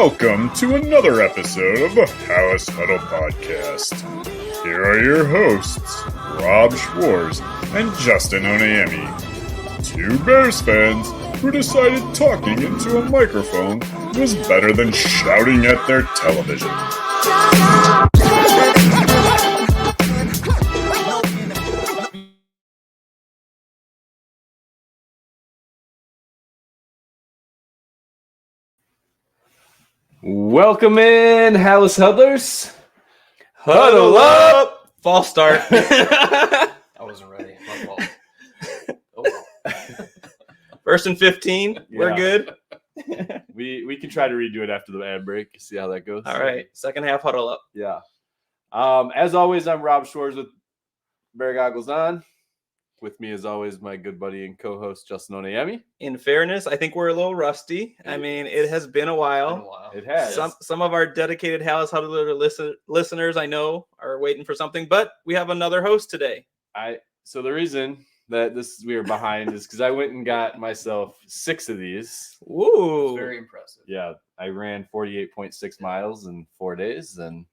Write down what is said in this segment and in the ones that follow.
Welcome to another episode of the Halas Huddle podcast. Here are your hosts, Rob Schwartz and Justin Onayemi, two Bears fans who decided talking into a microphone was better than shouting at their television. Welcome in, Halas Huddlers. Huddle up! False start. I wasn't ready. My fault. First and 15. We're good. We can try to redo it after the ad break. See how that goes. All right. Second half huddle up. Yeah. As always, I'm Rob Schwartz with Bear Goggles On. With me, as always, my good buddy and co-host Justin Onayemi. In fairness, I think we're a little rusty. I mean, it has been a while. It has. Some of our dedicated Halas Huddle listeners, I know, are waiting for something, but we have another host today. So the reason that we are behind is because I went and got myself 6 of these. Ooh. Very impressive. Yeah, I ran 48.6 miles in 4 days and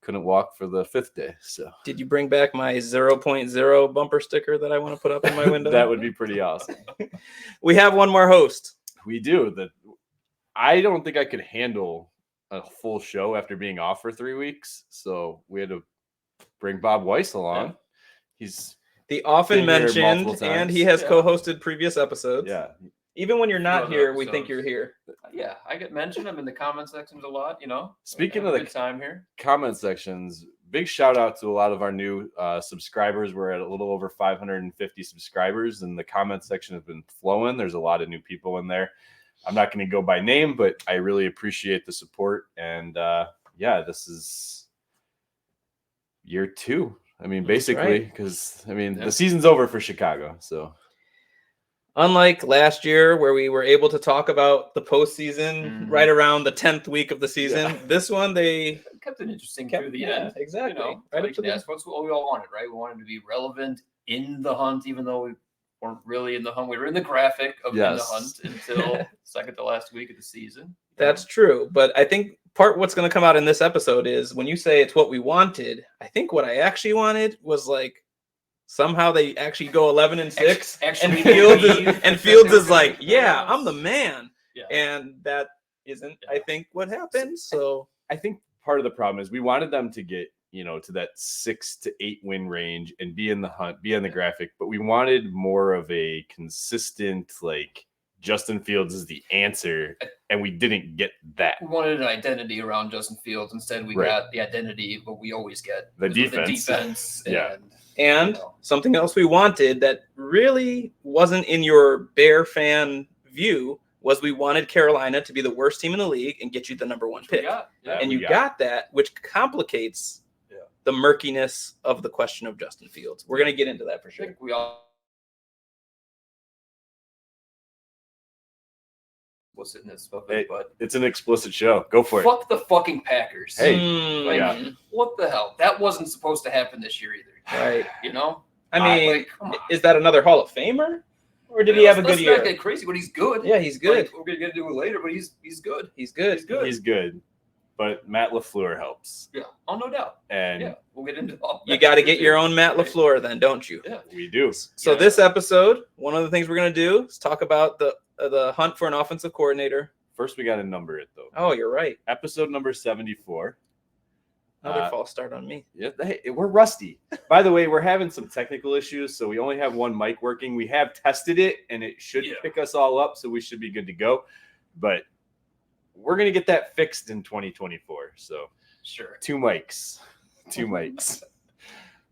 couldn't walk for the 5th day. So Did you bring back my 0.0 bumper sticker that I want to put up in my window? that would be pretty awesome. We have one more host. We do. I don't think I could handle a full show after being off for 3 weeks. So we had to bring Bob Weiss along. Yeah. He's The often been here mentioned, multiple and times. he has Yeah. co-hosted previous episodes. yeah. Even when you're not Other here, we episodes. think you're here. Yeah, I get mentioned. I'm in the comment sections a lot, you know. Speaking Have of a the good time here. comment sections, big shout out to a lot of our new subscribers. We're at a little over 550 subscribers, and the comment section has been flowing. There's a lot of new people in there. I'm not going to go by name, but I really appreciate the support. And this is year 2. I mean, basically, because the season's over for Chicago. So Unlike last year, where we were able to talk about the postseason right around the 10th week of the season, this one they Kept it interesting through the end. exactly. You know, Right up like, to the that's what we all wanted, right? We wanted to be relevant in the hunt, even though we weren't really in the hunt. We were in the graphic of in the hunt until second to last week of the season. That's true, but I think what's going to come out in this episode is when you say it's what we wanted. I think what I actually wanted was like somehow they actually go 11-6, and Fields is like, yeah, I'm the man, and that isn't, I think, what happened. So I think part of the problem is we wanted them to get, to that 6 to 8 win range and be in the hunt, be on the graphic, but we wanted more of a consistent, like, Justin Fields is the answer, and we didn't get that. We wanted an identity around Justin Fields. Instead, we got the identity of what we always get. The defense. The defense. And something else we wanted that really wasn't in your Bear fan view was we wanted Carolina to be the worst team in the league and get you the number 1 pick. And you got that, which complicates the murkiness of the question of Justin Fields. We're going to get into that for I sure. think we all was in this, but It's an explicit show. Go for it. Fuck the fucking Packers. Hey, What the hell? That wasn't supposed to happen this year either. Right. You know? I mean, come on. is that another Hall of Famer? Or did he have a good year? Let's not get crazy, but he's good. Yeah, he's good. Like, we're going to get into it later, but he's good. He's good. He's good. But Matt LaFleur helps. Yeah. Oh, no doubt. And we'll get into all that. You got to get your own Matt LaFleur then, don't you? Yeah. we do. So this episode, one of the things we're going to do is talk about the hunt for an offensive coordinator. First, we got to number it, though. Oh, you're right. Episode number 74. Another false start on me. Yeah, hey, we're rusty. By the way, we're having some technical issues, so we only have one mic working. We have tested it, and it should pick us all up, so we should be good to go. But we're going to get that fixed in 2024. So sure. 2 mics.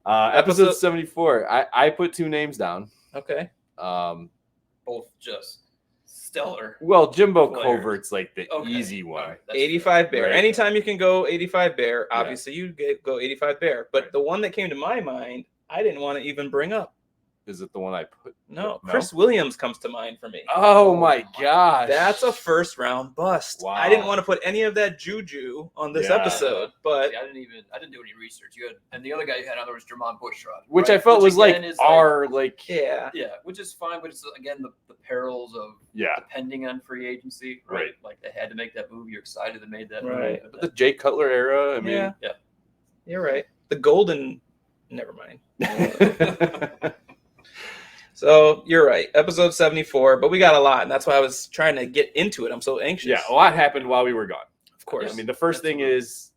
Episode 74. I put 2 names down. Okay. Both just stellar. Well, Jimbo Players. Covert's like the easy one. Right, 85 Bear. Right. Anytime you can go 85 Bear, obviously you go 85 Bear. But the one that came to my mind, I didn't want to even bring up. Is it the one I put? No, Chris Williams comes to mind for me. Oh my gosh. That's a first round bust. Wow. I didn't want to put any of that juju on this episode, but See, I didn't do any research. And the other guy you had on there was Jermon Bushrod, which I felt was like our yeah, which is fine, but it's again the perils of depending on free agency, right? Like they had to make that move. You're excited they made that move. But the Jay Cutler era, I mean, yeah, you're right. The golden, never mind. So you're right. Episode 74, but we got a lot, and that's why I was trying to get into it. I'm so anxious. Yeah, a lot happened while we were gone. Of course. I mean, the first thing is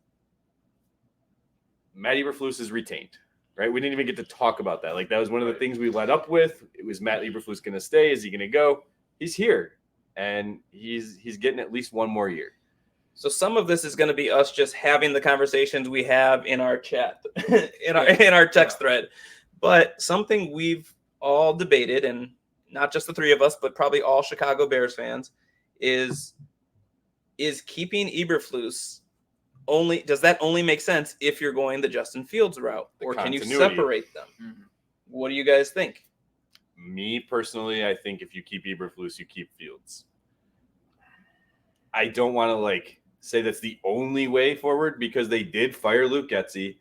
Matt Eberflus is retained, right? We didn't even get to talk about that. Like, that was one of the things we led up with. It was Matt Eberflus going to stay? Is he going to go? He's here, and he's getting at least one more year. So some of this is going to be us just having the conversations we have in our chat, in our text thread. But something we've all debated, and not just the three of us, but probably all Chicago Bears fans, is keeping Eberflus does that only make sense if you're going the Justin Fields route, or can you separate them? Mm-hmm. What do you guys think? Me personally, I think if you keep Eberflus, you keep Fields. I don't want to say that's the only way forward, because they did fire Luke Getsy,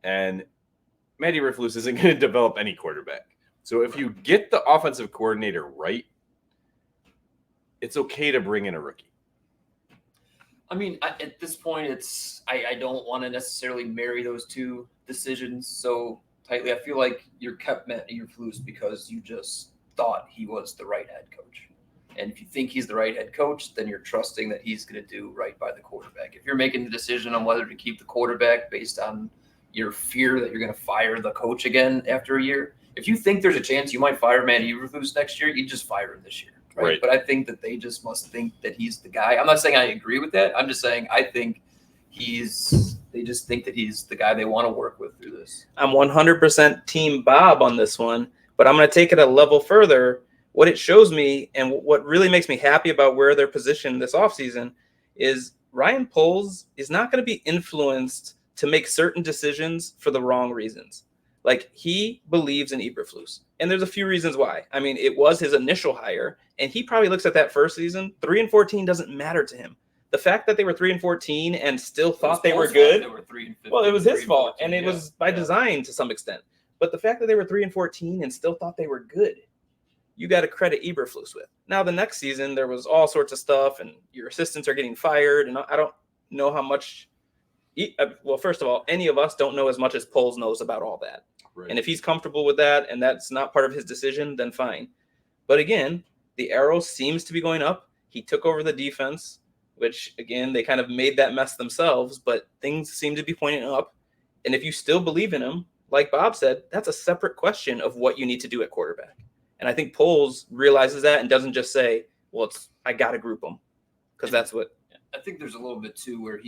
and Matt Eberflus isn't going to develop any quarterback. So if you get the offensive coordinator right, it's okay to bring in a rookie. I mean, at this point, I don't want to necessarily marry those two decisions so tightly. I feel like you're kept Matt Eberflus because you just thought he was the right head coach. And if you think he's the right head coach, then you're trusting that he's going to do right by the quarterback. If you're making the decision on whether to keep the quarterback based on your fear that you're going to fire the coach again after a year, if you think there's a chance you might fire Matt Eberflus next year, you just fire him this year, right? But I think that they just must think that he's the guy. I'm not saying I agree with that. I'm just saying I think they just think that he's the guy they want to work with through this. I'm 100% Team Bob on this one, but I'm going to take it a level further. What it shows me, and what really makes me happy about where they're positioned this offseason, is Ryan Poles is not going to be influenced to make certain decisions for the wrong reasons. Like, he believes in Eberflus, and there's a few reasons why. I mean, it was his initial hire, and he probably looks at that first season. 3-14 doesn't matter to him. The fact that they were 3-14 and still thought they were good, they were 3-15, well, it was his fault, and it was by design to some extent. But the fact that they were 3-14 and still thought they were good, you got to credit Eberflus with. Now, the next season, there was all sorts of stuff, and your assistants are getting fired, and I don't know how much. Well, first of all, any of us don't know as much as Poles knows about all that. Right. And if he's comfortable with that and that's not part of his decision, then fine. But again, the arrow seems to be going up. He took over the defense, which, again, they kind of made that mess themselves, but things seem to be pointing up. And if you still believe in him, like Bob said, that's a separate question of what you need to do at quarterback. And I think Poles realizes that and doesn't just say, well, I got to group them, because that's what. I think there's a little bit too where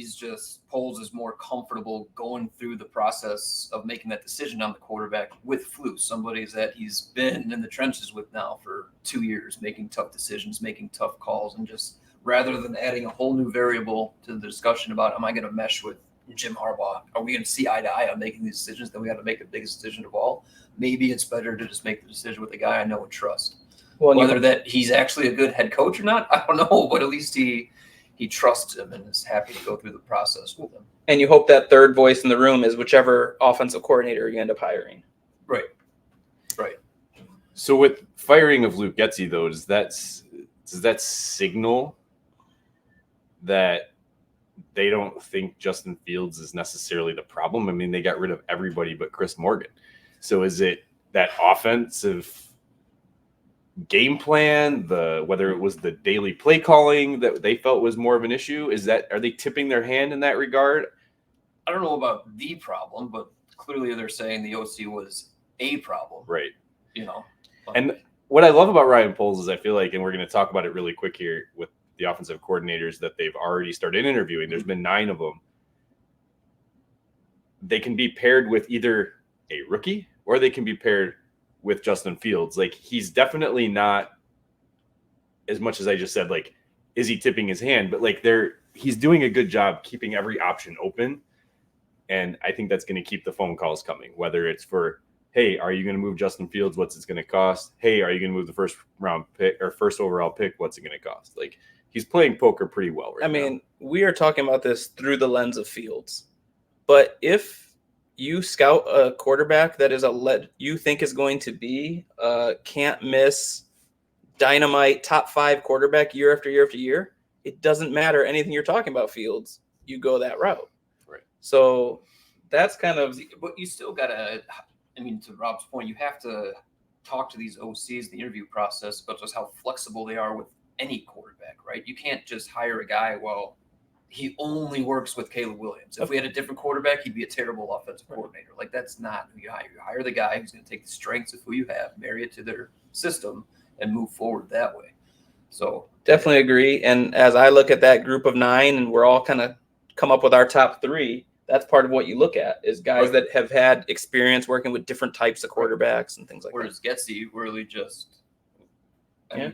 Poles is more comfortable going through the process of making that decision on the quarterback with Flus, somebody that he's been in the trenches with now for 2 years, making tough decisions, making tough calls, and just rather than adding a whole new variable to the discussion about, am I going to mesh with Jim Harbaugh? Are we going to see eye to eye on making these decisions? Then we got to make the biggest decision of all. Maybe it's better to just make the decision with the guy I know and trust. Well, whether that he's actually a good head coach or not, I don't know, but at least he trusts him and is happy to go through the process with him. And you hope that third voice in the room is whichever offensive coordinator you end up hiring. Right. So with firing of Luke Getsy, though, does that signal that they don't think Justin Fields is necessarily the problem? I mean, they got rid of everybody but Chris Morgan. So is it that offensive game plan, whether it was the daily play calling that they felt was more of an issue? Are they tipping their hand in that regard? I don't know about the problem, but clearly they're saying the OC was a problem. Right. And what I love about Ryan Poles is I feel like, and we're going to talk about it really quick here with the offensive coordinators that they've already started interviewing. There's been 9 of them. They can be paired with either a rookie or they can be paired with Justin Fields. Like, he's definitely not, as much as I just said, like, is he tipping his hand? But he's doing a good job keeping every option open. And I think that's going to keep the phone calls coming, whether it's for hey, are you going to move Justin Fields? What's it going to cost? Hey, are you going to move the first round pick or first overall pick? What's it going to cost? Like, he's playing poker pretty well right now. I mean, we are talking about this through the lens of Fields. But if you scout a quarterback that is you think is going to be can't miss dynamite top 5 quarterback year after year after year, it doesn't matter anything you're talking about Fields. You go that route. Right. So that's kind of, but you still gotta. I mean, to Rob's point, you have to talk to these OCs, the interview process, about just how flexible they are with any quarterback, right? You can't just hire a guy. Well, he only works with Caleb Williams. If we had a different quarterback, he'd be a terrible offensive coordinator. Like, that's not who you hire. You hire the guy who's going to take the strengths of who you have, marry it to their system, and move forward that way. So definitely agree. And as I look at that group of 9, and we're all kind of come up with our top 3, that's part of what you look at is guys that have had experience working with different types of quarterbacks and things like whereas that. Getsy really just, Yeah.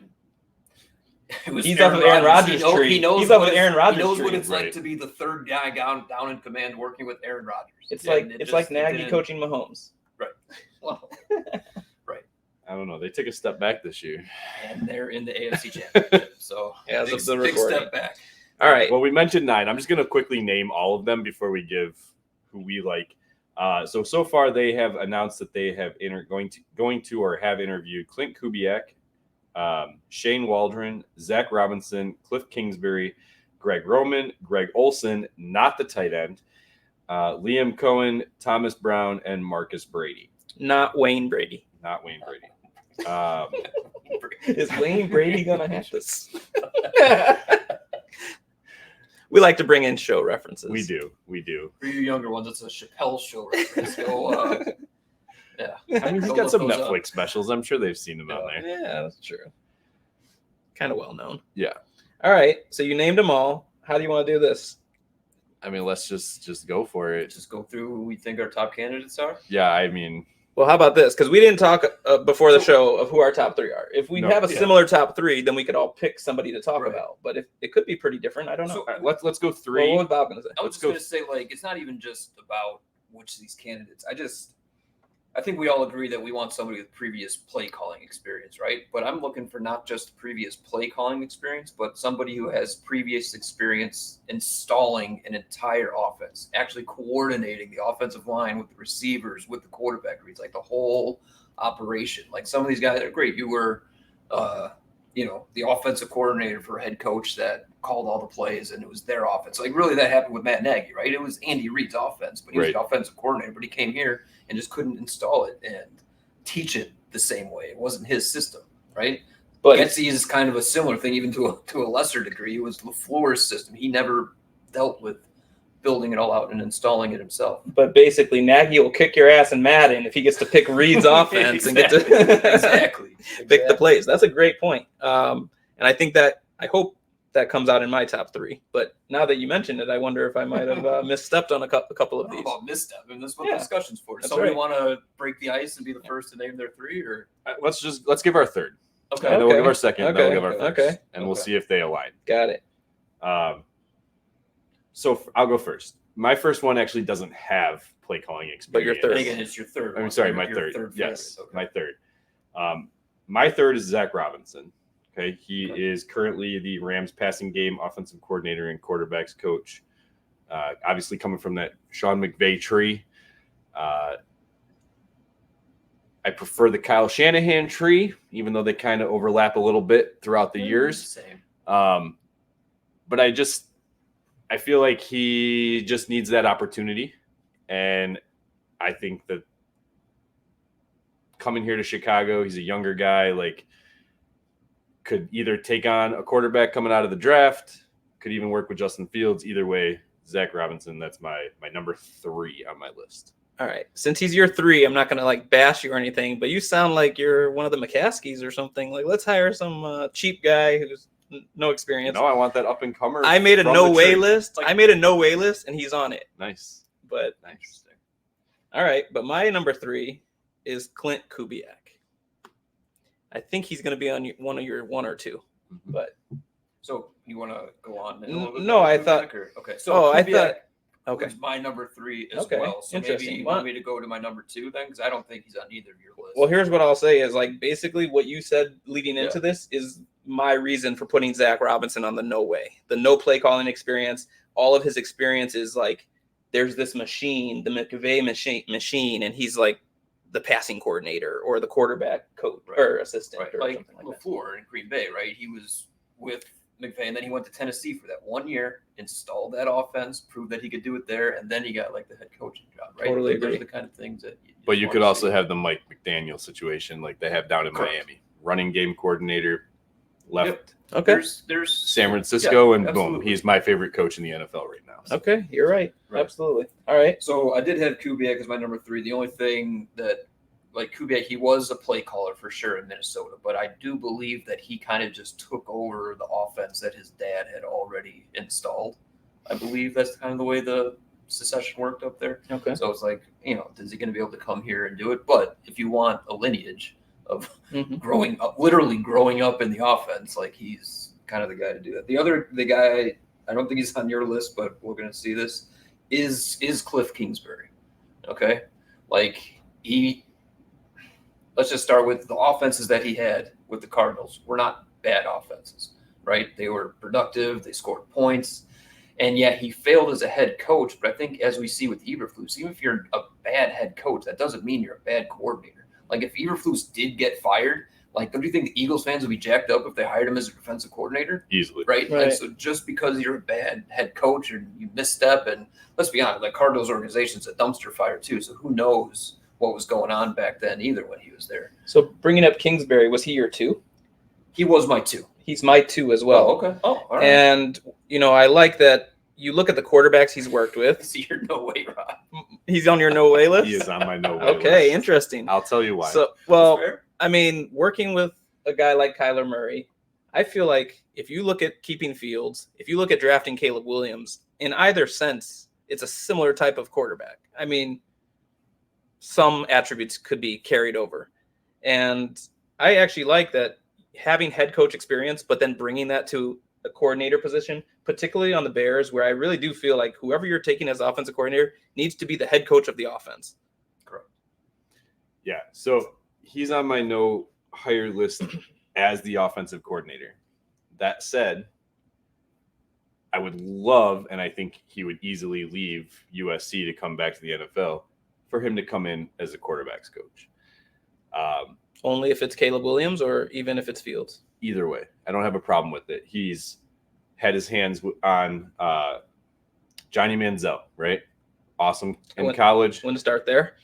He's off of Aaron Rodgers' tree. He knows He's off what of Aaron Rodgers' He knows tree. what it's Right. like to be the third guy down in command working with Aaron Rodgers. It's And like Nagy coaching Mahomes. Right. Well, right. I don't know. They took a step back this year. And they're in the AFC Championship. So As of the big recording. step back. All right. Well, we mentioned 9. I'm just going to quickly name all of them before we give who we like. So far they have announced that they have going to or have interviewed Clint Kubiak, Shane Waldron, Zach Robinson, Cliff Kingsbury, Greg Roman, Greg Olson, not the tight end, Liam Cohen, Thomas Brown, and Marcus Brady. Not Wayne Brady. Not Wayne Brady. Is Wayne Brady going to have this? We like to bring in show references. We do. For you younger ones, it's a Chappelle show reference. Go, yeah. I mean, he's Go got look some those Netflix up. specials. I'm sure they've seen him on there. Yeah, that's true. Kind of well known. Yeah. All right. So you named them all. How do you want to do this? I mean, let's just go for it. Just go through who we think our top candidates are. Yeah, I mean, Well, how about this? Because we didn't talk before the show of who our top 3 are. If we No, have a yeah. similar top 3, then we could all pick somebody to talk Right. about. But if it could be pretty different, I don't know. So, all right, let's go 3. Well, what was Bob going to say? I was Let's just go. going to say, like, it's not even just about which of these candidates. I think we all agree that we want somebody with previous play calling experience, right? But I'm looking for not just previous play calling experience, but somebody who has previous experience installing an entire offense, actually coordinating the offensive line with the receivers, with the quarterback reads, like the whole operation. Like, some of these guys are great. You were, the offensive coordinator for a head coach that called all the plays, and it was their offense. Like, really, that happened with Matt Nagy, right? It was Andy Reid's offense, but he was Right. the offensive coordinator, but he came here and just couldn't install it and teach it the same way. It wasn't his system, right? But Getsy is kind of a similar thing, even to a lesser degree. It was LaFleur's system. He never dealt with building it all out and installing it himself. But basically, Nagy will kick your ass in Madden if he gets to pick Reed's offense and get to Exactly. pick the plays. That's a great point. And I hope that comes out in my top 3. But now that you mentioned it, I wonder if I might have misstepped on a couple of I don't these. know about misstep. I mean, that's what Yeah. the discussion's for. Does That's somebody right. want to break the ice and be the first to name their 3? Or Let's give our 3rd. okay, And then we'll give Okay. our 2nd. And then we'll give our 1st. Okay. And we'll Okay. see if they align. Got it. So I'll go first. My first one actually doesn't have play calling experience. But your third. And again, it's your third. I'm one. sorry, Your- my your third. favorite. Yes, Okay. my third. My third is Zach Robinson. Okay, he Okay. is currently the Rams passing game offensive coordinator and quarterbacks coach. Obviously, coming from that Sean McVay tree. I prefer the Kyle Shanahan tree, even though they kind of overlap a little bit throughout the years. Same. But I feel like he just needs that opportunity. And I think that coming here to Chicago, he's a younger guy, like could either take on a quarterback coming out of the draft, could even work with Justin Fields. Either way, Zach Robinson, that's my number 3 on my list. All right. Since he's your 3, I'm not going to bash you or anything, but you sound like you're one of the McCaskies or something. Like, let's hire some cheap guy who's no experience. I want that up and comer. I made a from no the way tree. list. Like- I made a no way list, and he's on it. Nice. But Nice. all right. But my number 3 is Clint Kubiak. I think he's going to be on one of your 1 or 2. But So you want to go on? No, I thought- Okay. So I Kubiak- thought Okay. who's my number 3 as Okay, well. So maybe interesting. you want me to go to my number 2 then, because I don't think he's on either of your lists. Well, here's what I'll say is like basically what you said leading into Yeah. this is my reason for putting Zach Robinson on the no way. The no play calling experience, all of his experience is like there's this machine, the McVay machine, and he's like the passing coordinator or the quarterback coach or assistant right, or like something like that. LaFleur in Green Bay, right? He was with McVay, and then he went to Tennessee for that 1 year, installed that offense, proved that he could do it there, and then he got like the head coaching job, right? Totally Like, those agree. are the kind of things that But you just could wanna also see. have the Mike McDaniel situation like they have down in Correct. Miami. Running game coordinator, left Yep. Okay. There's San Francisco, Yeah, and boom, absolutely. he's my favorite coach in the NFL right now. So. Okay, you're right. Right. Absolutely. All right. So I did have Kubiak as my number 3. The only thing that, like Kubiak, he was a play caller for sure in Minnesota, but I do believe that he kind of just took over the offense that his dad had already installed. I believe that's kind of the way the secession worked up there. Okay. So it's like, is he going to be able to come here and do it? But if you want a lineage of Mhm. literally growing up in the offense, like he's kind of the guy to do that. The guy, I don't think he's on your list, but we're going to see this, is Cliff Kingsbury. Okay. Like let's just start with the offenses that he had with the Cardinals were not bad offenses, right? They were productive. They scored points. And yet he failed as a head coach. But I think as we see with Eberflus, even if you're a bad head coach, that doesn't mean you're a bad coordinator. Like if Eberflus did get fired, like don't you think the Eagles fans would be jacked up if they hired him as a defensive coordinator? Easily. Right? Right. And so just because you're a bad head coach or you misstep, and let's be honest, like Cardinals organization's a dumpster fire too. So who knows what was going on back then either when he was there. So bringing up Kingsbury, was he your 2? He was my 2. He's my 2 as well. Oh, okay. Oh, all right. And I like that you look at the quarterbacks he's worked with. See, you're no way, Rob. He's on your no way list. He is on my no way Okay, list. interesting. I'll tell you why. So, well, That's fair. I mean, working with a guy like Kyler Murray, I feel like if you look at keeping Fields, if you look at drafting Caleb Williams, in either sense, it's a similar type of quarterback. I mean, some attributes could be carried over. And I actually like that having head coach experience, but then bringing that to a coordinator position, particularly on the Bears, where I really do feel like whoever you're taking as offensive coordinator needs to be the head coach of the offense. Correct. Yeah, so he's on my no hire list as the offensive coordinator. That said, I would love, and I think he would easily leave USC to come back to the NFL, for him to come in as a quarterback's coach. Only if it's Caleb Williams or even if it's Fields. Either way, I don't have a problem with it. He's had his hands on Johnny Manziel, right? Awesome in college. When to start there?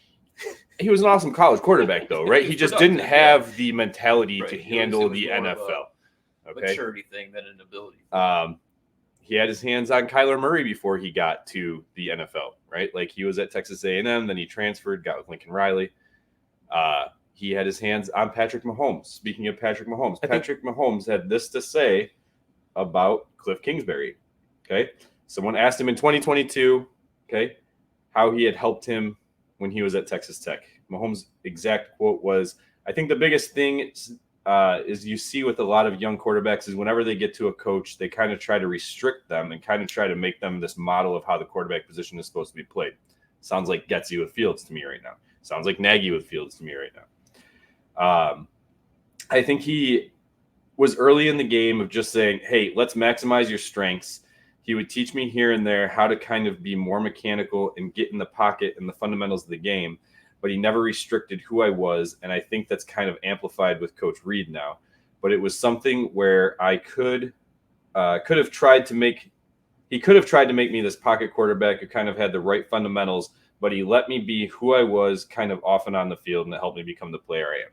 He was an awesome college quarterback, though, right? He just didn't have the mentality to Right. handle It was the more of a NFL. Okay. maturity thing than an ability. He had his hands on Kyler Murray before he got to the NFL, right? Like he was at Texas A&M, then he transferred, got with Lincoln Riley. He had his hands on Patrick Mahomes. Speaking of Patrick Mahomes, Patrick Mahomes had this to say about Cliff Kingsbury. Okay. Someone asked him in 2022, okay, how he had helped him when he was at Texas Tech. Mahomes' exact quote was, I think the biggest thing is you see with a lot of young quarterbacks is whenever they get to a coach, they kind of try to restrict them and kind of try to make them this model of how the quarterback position is supposed to be played. Sounds like Getsy with Fields to me right now. Sounds like Nagy with Fields to me right now. I think he was early in the game of just saying, hey, let's maximize your strengths. He would teach me here and there how to kind of be more mechanical and get in the pocket and the fundamentals of the game, but he never restricted who I was, and I think that's kind of amplified with Coach Reed now. But it was something where I could have tried to make me this pocket quarterback who kind of had the right fundamentals, but he let me be who I was kind of off and on the field, and it helped me become the player I am.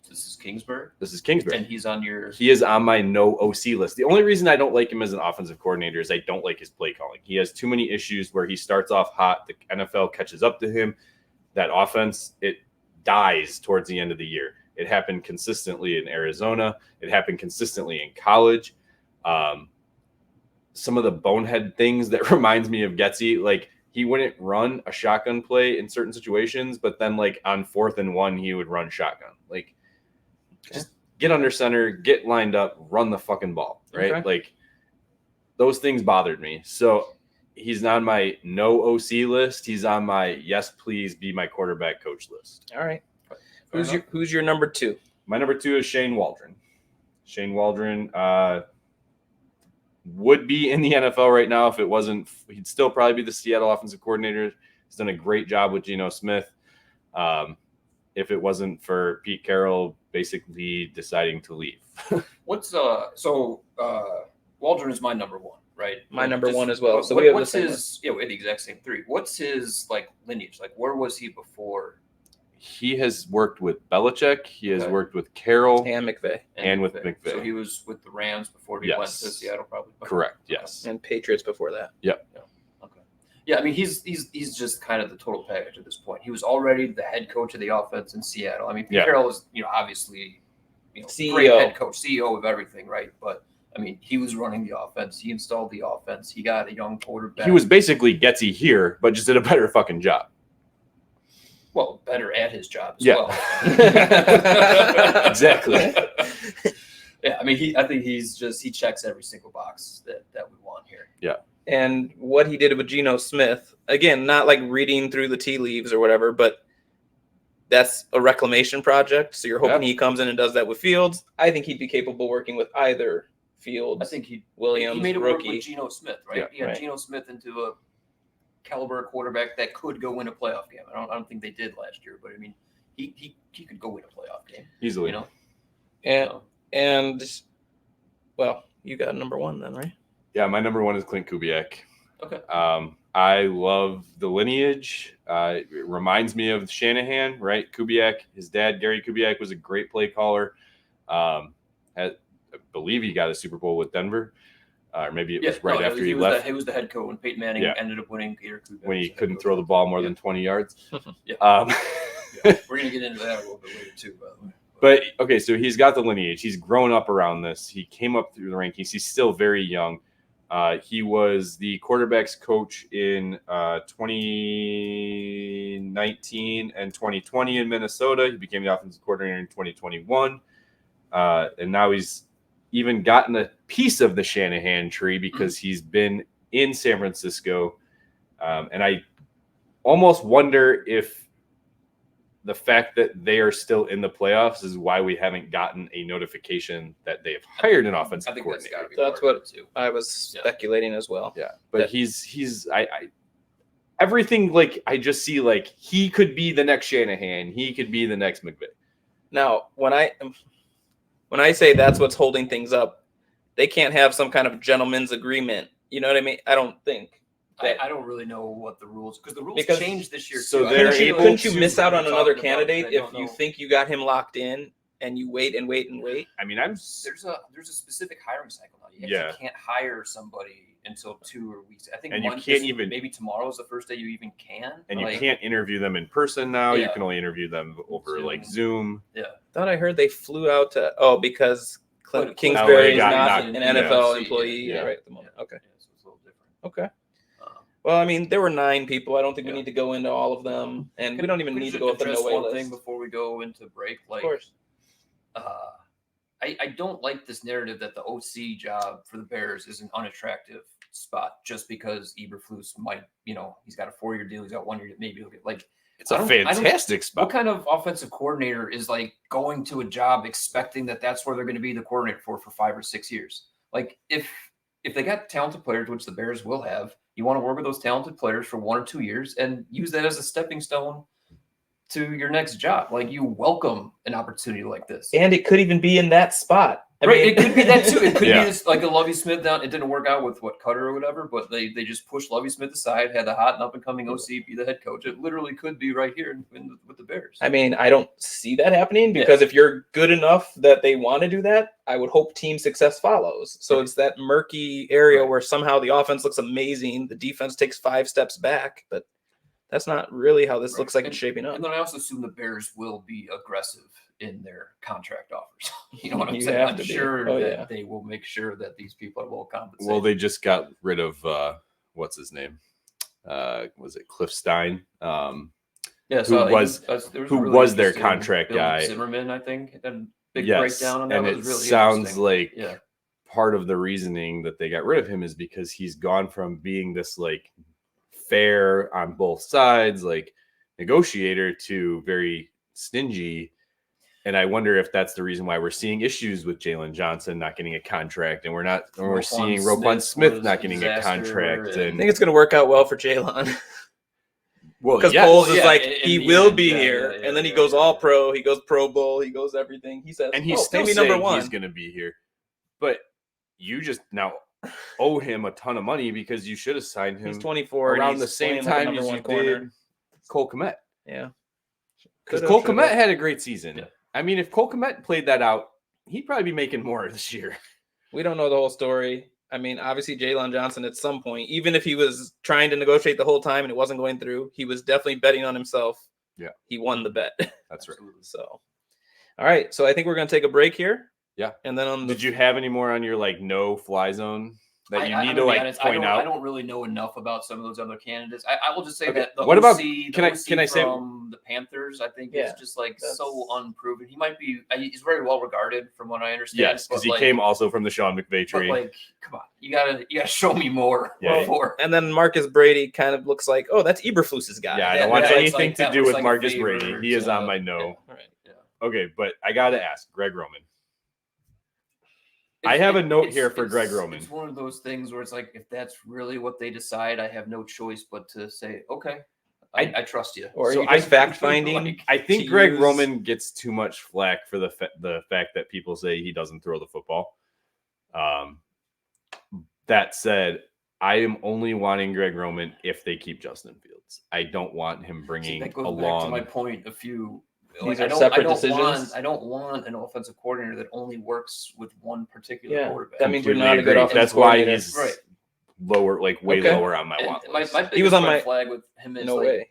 This is Kingsbury, This is Kingsbury. and he's on your. He is on my no OC list. The only reason I don't like him as an offensive coordinator is I don't like his play calling. He has too many issues where he starts off hot. The NFL catches up to him. That offense, it dies towards the end of the year. It happened consistently in Arizona. It happened consistently in college. Some of the bonehead things that reminds me of Getsy, like he wouldn't run a shotgun play in certain situations, but then like on 4th and 1, he would run shotgun. Like just get under center, get lined up, run the fucking ball, right? Okay. Like those things bothered me. So he's on my no OC list. He's on my yes, please be my quarterback coach list. All right. Who's your number 2? My number 2 is Shane Waldron. Shane Waldron would be in the NFL right now if it wasn't. He'd still probably be the Seattle offensive coordinator. He's done a great job with Geno Smith. If it wasn't for Pete Carroll basically deciding to leave. Waldron is my number 1, right? My number 1 as well. So what's his? Yeah, we had the exact same 3. What's his like lineage? Like, where was he before? He has worked with Belichick. He has worked with Carroll and McVay. And with McVay. So he was with the Rams before he went to Seattle, probably. Correct. Yes. And Patriots before that. Yep. Yeah. Okay. Yeah, I mean, he's just kind of the total package at this point. He was already the head coach of the offense in Seattle. I mean, Pete Carroll is, obviously, CEO. Great head coach, CEO of everything, right? But I mean, he was running the offense. He installed the offense. He got a young quarterback. He was basically Getsy here, but just did a better fucking job. Well, better at his job as well. Exactly. Yeah, I mean, I think he checks every single box that we want here. Yeah. And what he did with Geno Smith, again, not like reading through the tea leaves or whatever, but that's a reclamation project. So you're hoping he comes in and does that with Fields. I think he'd be capable working with either Fields. I think Williams, he made it rookie. work with Geno Smith, right? Yeah, he got Geno Smith into a caliber quarterback that could go win a playoff game. I don't think they did last year, but I mean, he could go win a playoff game easily. And well, you got number 1 then, right? Yeah, my number 1 is Clint Kubiak. Okay. I love the lineage. It reminds me of Shanahan, right? Kubiak, his dad, Gary Kubiak, was a great play caller. I believe he got a Super Bowl with Denver. Or maybe it was after he left. He was the head coach when Peyton Manning ended up winning. When he couldn't throw the ball more than 20 yards. We're going to get into that a little bit later too, by the way. But, okay, so he's got the lineage. He's grown up around this. He came up through the rankings. He's still very young. He was the quarterback's coach in 2019 and 2020 in Minnesota. He became the offensive coordinator in 2021. And now he's even gotten a piece of the Shanahan tree because he's been in San Francisco. And I almost wonder if the fact that they are still in the playoffs is why we haven't gotten a notification that they have hired an offensive coordinator. That's what I was speculating as well. Yeah, but he's everything, like, I just see, like, he could be the next Shanahan. He could be the next McVay. Now, when I say that's what's holding things up, they can't have some kind of gentleman's agreement. You know what I mean? I don't think. I don't really know what the rules, because the rules changed this year. So couldn't you miss out on another candidate if you think you got him locked in and you wait and wait and wait? I mean, there's a specific hiring cycle now. You actually can't hire somebody until 2 weeks. I think, and you can't even, maybe tomorrow is the first day you even can. And you can't interview them in person now. You can only interview them over Zoom. Yeah. Thought I heard they flew out to because Kingsbury is not an NFL employee right at the moment. Okay. Yeah, so it's a little different. Okay. Well, I mean, there were 9 people. I don't think we need to go into all of them, and we don't even need to go with the no-way list. Thing before we go into break, of course. I don't like this narrative that the OC job for the Bears is an unattractive spot just because Eberflus might, he's got a 4-year deal, he's got 1 year, maybe he'll get it's a fantastic spot. What kind of offensive coordinator is going to a job expecting that that's where they're going to be the coordinator for 5 or 6 years? Like, if they got talented players, which the Bears will have, you want to work with those talented players for 1 or 2 years and use that as a stepping stone to your next job. Like, you welcome an opportunity like this. And it could even be in that spot. I mean, it could be that too. It could be this, like a Lovie Smith down. It didn't work out with Cutter or whatever, but they just pushed Lovie Smith aside, had the hot and up and coming OC be the head coach. It literally could be right here with the Bears. I mean, I don't see that happening because if you're good enough that they want to do that, I would hope team success follows. So it's that murky area where somehow the offense looks amazing, the defense takes 5 steps back, but that's not really how this looks like it's shaping up. And then I also assume the Bears will be aggressive in their contract offers. You know what I'm saying? I'm sure that they will make sure that these people are well compensated. Well, they just got rid of what's his name? Was it Cliff Stein? Who was their contract guy? Zimmerman, I think, and big breakdown on that. And was it really sounds like part of the reasoning that they got rid of him is because he's gone from being this like fair on both sides, like negotiator, to very stingy. And I wonder if that's the reason why we're seeing issues with Jalen Johnson not getting a contract, and we're seeing Roquan Smith not getting a contract. I And think it's going to work out well for Jalen. well, Because yeah, Poles is like, in he the will end, be yeah, here, yeah, and then he yeah, goes yeah. all pro, he goes Pro Bowl, he goes everything. He says, and he's still pay me saying number one. he's going to be here, but you just now owe him a ton of money because you should have signed him He's 24 and around he's the same playing like a time number as one you corner. did Cole Kmet. Yeah, Because Could've, Cole should've. Kmet had a great season. Yeah. I mean, if Cole Kmet played that out, he'd probably be making more this year. We don't know the whole story. I mean, obviously, Jalen Johnson at some point, even if he was trying to negotiate the whole time and it wasn't going through, he was definitely betting on himself. Yeah. He won the bet. That's right. So, all right. So I think we're going to take a break here. Yeah. And then on the Did you have any more on your like no fly zone that you I'm need gonna to be like honest, point I out? don't really know enough about some of those other candidates. I will just say Okay. that the What OC, about- the can I- OC can I say- from the Panthers, I think Yeah, is just like that's- so unproven. He might be. He's very well regarded from what I understand. Yes, because but, he like, came also from the Sean McVay But tree. like, come on, you gotta show me more Yeah. before. And then Marcus Brady kind of looks like, oh, that's Eberflus's guy. Yeah, I Yeah, don't want that looks anything like- to that do looks with like a Marcus favor Brady. He is to- on my no. All right. Yeah. Okay, but I gotta ask, Greg Roman. I have a note here for Greg Roman. It's one of those things where it's like, if that's really what they decide, I have no choice but to say, okay, I trust you. Or So you just I- fact finding. like, I think to Greg use- Roman gets too much flack for the fact that people say he doesn't throw the football. That said, I am only wanting Greg Roman if they keep Justin Fields. I don't want him See, bringing that goes back to along. my point a few. These Like, are separate decisions? I don't want an offensive coordinator that only works with one particular Yeah, quarterback. that means you're Completely not a good agree. offensive That's why coordinator. he's Right. lower, like way Okay. lower on my And want my list. biggest He was on red my- flag with him is No like, way.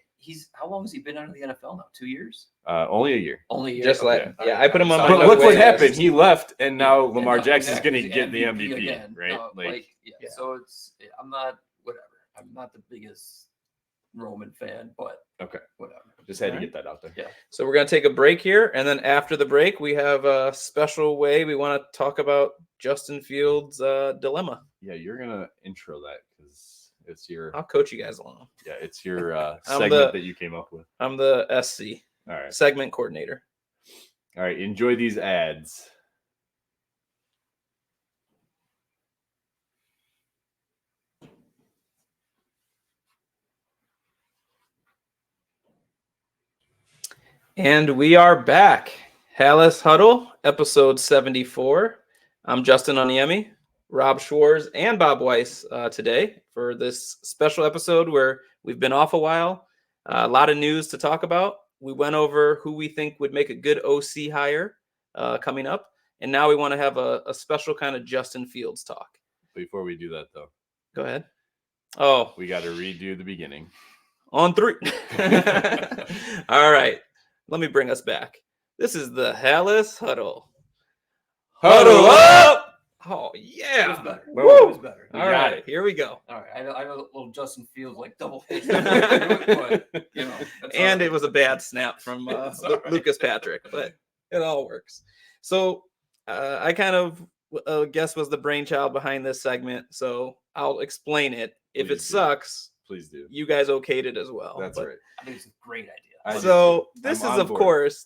how long has he been out of the NFL now? 2 years? Only a year. Only a year. Just like, Okay. yeah, I put him on my But no look what way happened. list. He left, and now Yeah, Lamar no, Jackson's exactly. going to get the He's MVP, again. right? No, yeah. yeah. So it's I'm not whatever. I'm not the biggest Roman fan, but Okay. whatever. Just had to Alright. get that out there. Yeah. So we're going to take a break here. And then after the break, we have a special way we want to talk about Justin Fields' dilemma. Yeah, you're gonna intro that because it's your I'll coach you guys along. it's your I'm segment the- that you came up with. I'm the SC, All right, segment coordinator. all right. Enjoy these ads. And we are back. Halas Huddle, episode 74. I'm Justin Oniemi, Rob Schwarz, and Bob Weiss today for this special episode where we've been off a while. A lot of news to talk about. We went over who we think would make a good OC hire coming up. And now we want to have a special kind of Justin Fields talk. Before we do that, though, Go ahead. Oh, we got to redo the beginning. on 3. All right. Let me bring us back. This is the Halas Huddle. Huddle up! Oh, It was yeah. better. Woo! It was better. All got right, it. here we go. All right. I know a little Justin Fields like double hit. But, you know, that's And all it was a bad snap from It's all right. Lucas Patrick, but it all works. So I kind of guess was the brainchild behind this segment, so I'll explain it. If Please it do. sucks, Please do. you guys okayed it as well. That's But- right. I think it's a great idea. I do So too. this I'm is on of board. course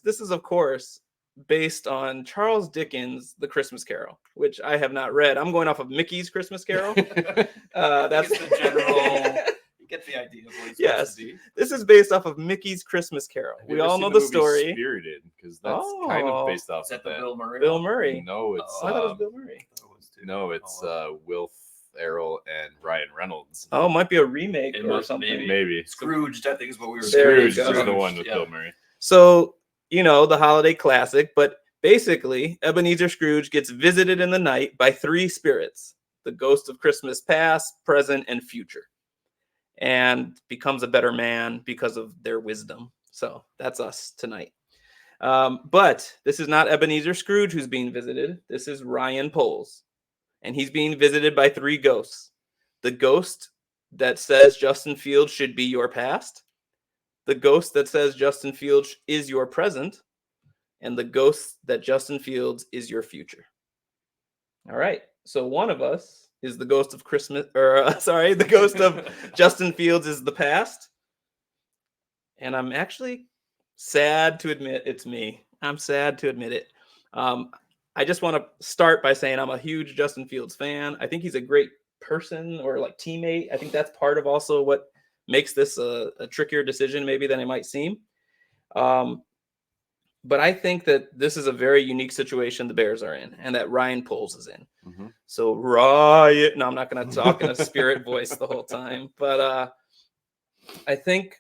based on Charles Dickens' The Christmas Carol, which I have not read. I'm going off of Mickey's Christmas Carol. That's It's the general. You get the idea of what it's Yes. supposed to be. This is based off of Mickey's Christmas Carol. Have you We ever all seen know the the movie story. Spirited, because that's kind Oh. of based off Is of that the that. Bill Murray? Bill one? Murray. No, it's Oh, I thought it was Bill Murray. That was too. no, it's Oh, wow. Will Ferrell and Ryan Reynolds. Oh, it might be a remake It or must- something. Maybe Scrooged, I think, is what we were. There you Scrooge go. is the one with Yeah. Bill Murray. So, you know, the holiday classic, but basically, Ebenezer Scrooge gets visited in the night by 3 spirits, the ghost of Christmas past, present, and future, and becomes a better man because of their wisdom. So that's us tonight. But this is not Ebenezer Scrooge who's being visited. This is Ryan Poles, and he's being visited by 3 ghosts. The ghost that says Justin Fields should be your past, the ghost that says Justin Fields is your present, and the ghost that Justin Fields is your future. All right. So one of us is the ghost of Christmas, or the ghost of Justin Fields is the past. And I'm actually sad to admit it's me. I'm sad to admit it. I just want to start by saying I'm a huge Justin Fields fan. I think he's a great person or like teammate. I think that's part of also what makes this a trickier decision maybe than it might seem. But I think that this is a very unique situation the Bears are in and that Ryan Poles is in. Mm-hmm. So Ryan, no, I'm not going to talk in a spirit voice the whole time, but I think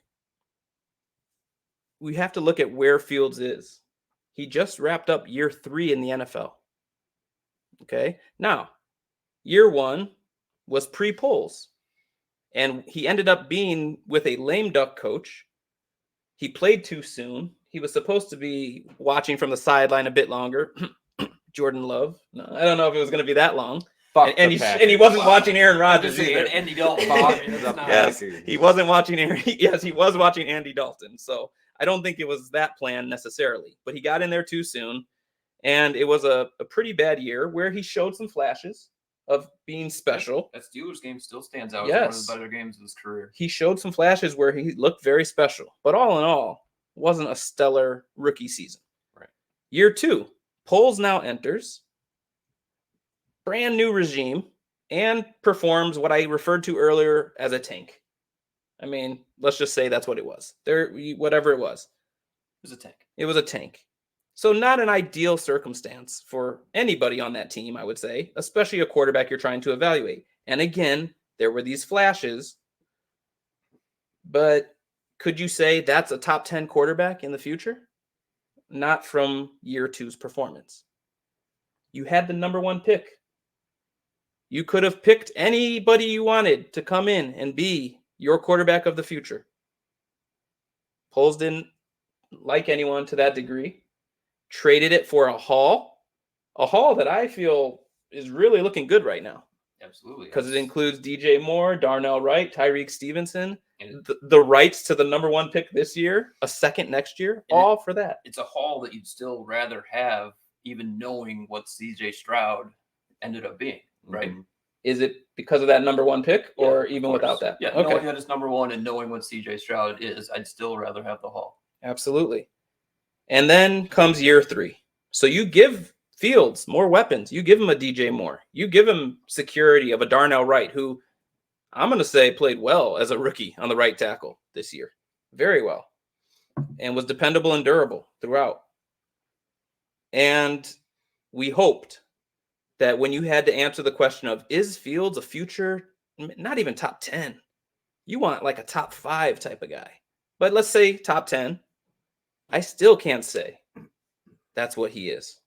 we have to look at where Fields is. He just wrapped up year 3 in the NFL. Okay. Now, year 1 was pre-Poles, and he ended up being with a lame duck coach. He played too soon. He was supposed to be watching from the sideline a bit longer. Jordan Love. No, I don't know if it was going to be that long. And he wasn't watching Aaron Rodgers either. Andy Dalton. Yes, he wasn't watching Aaron. Yes, he was watching Andy Dalton. So I don't think it was that plan necessarily. But he got in there too soon. And it was a pretty bad year where he showed some flashes of being special. That Steelers game still stands out as one of the better games of his career. He showed some flashes where he looked very special. But all in all, wasn't a stellar rookie season. Right. Year 2, Poles now enters, brand new regime, and performs what I referred to earlier as a tank. I mean, let's just say that's what it was. Whatever it was. It was a tank. It was a tank. So not an ideal circumstance for anybody on that team, I would say, especially a quarterback you're trying to evaluate. And again, there were these flashes, but could you say that's a top 10 quarterback in the future? Not from year 2's performance. You had the number 1 pick. You could have picked anybody you wanted to come in and be your quarterback of the future. Poles didn't like anyone to that degree. Traded it for a haul that I feel is really looking good right now. Absolutely. Because it includes DJ Moore, Darnell Wright, Tyreek Stevenson, the rights to the number 1 pick this year, a second next year, all for that. It's a haul that you'd still rather have, even knowing what CJ Stroud ended up being, right? Mm-hmm. Is it because of that number 1 pick or even without that? Yeah, knowing that it's number 1 and knowing what CJ Stroud is, I'd still rather have the haul. Absolutely. And then comes year 3. So you give Fields more weapons. You give him a DJ Moore. You give him security of a Darnell Wright, who I'm going to say played well as a rookie on the right tackle this year. Very well. And was dependable and durable throughout. And we hoped that when you had to answer the question of, is Fields a future, not even top 10, you want like a top 5 type of guy. But let's say top 10. I still can't say that's what he is.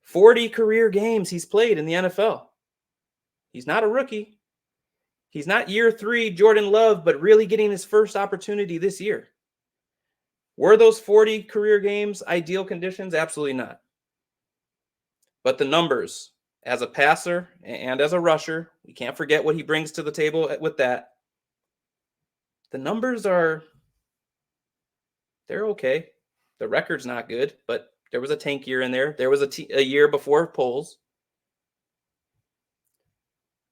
40 career games he's played in the NFL. He's not a rookie. He's not year 3 Jordan Love, but really getting his first opportunity this year. Were those 40 career games ideal conditions? Absolutely not. But the numbers, as a passer and as a rusher, we can't forget what he brings to the table with that. The numbers they're okay. The record's not good, but there was a tank year in there. There was a year before Poles.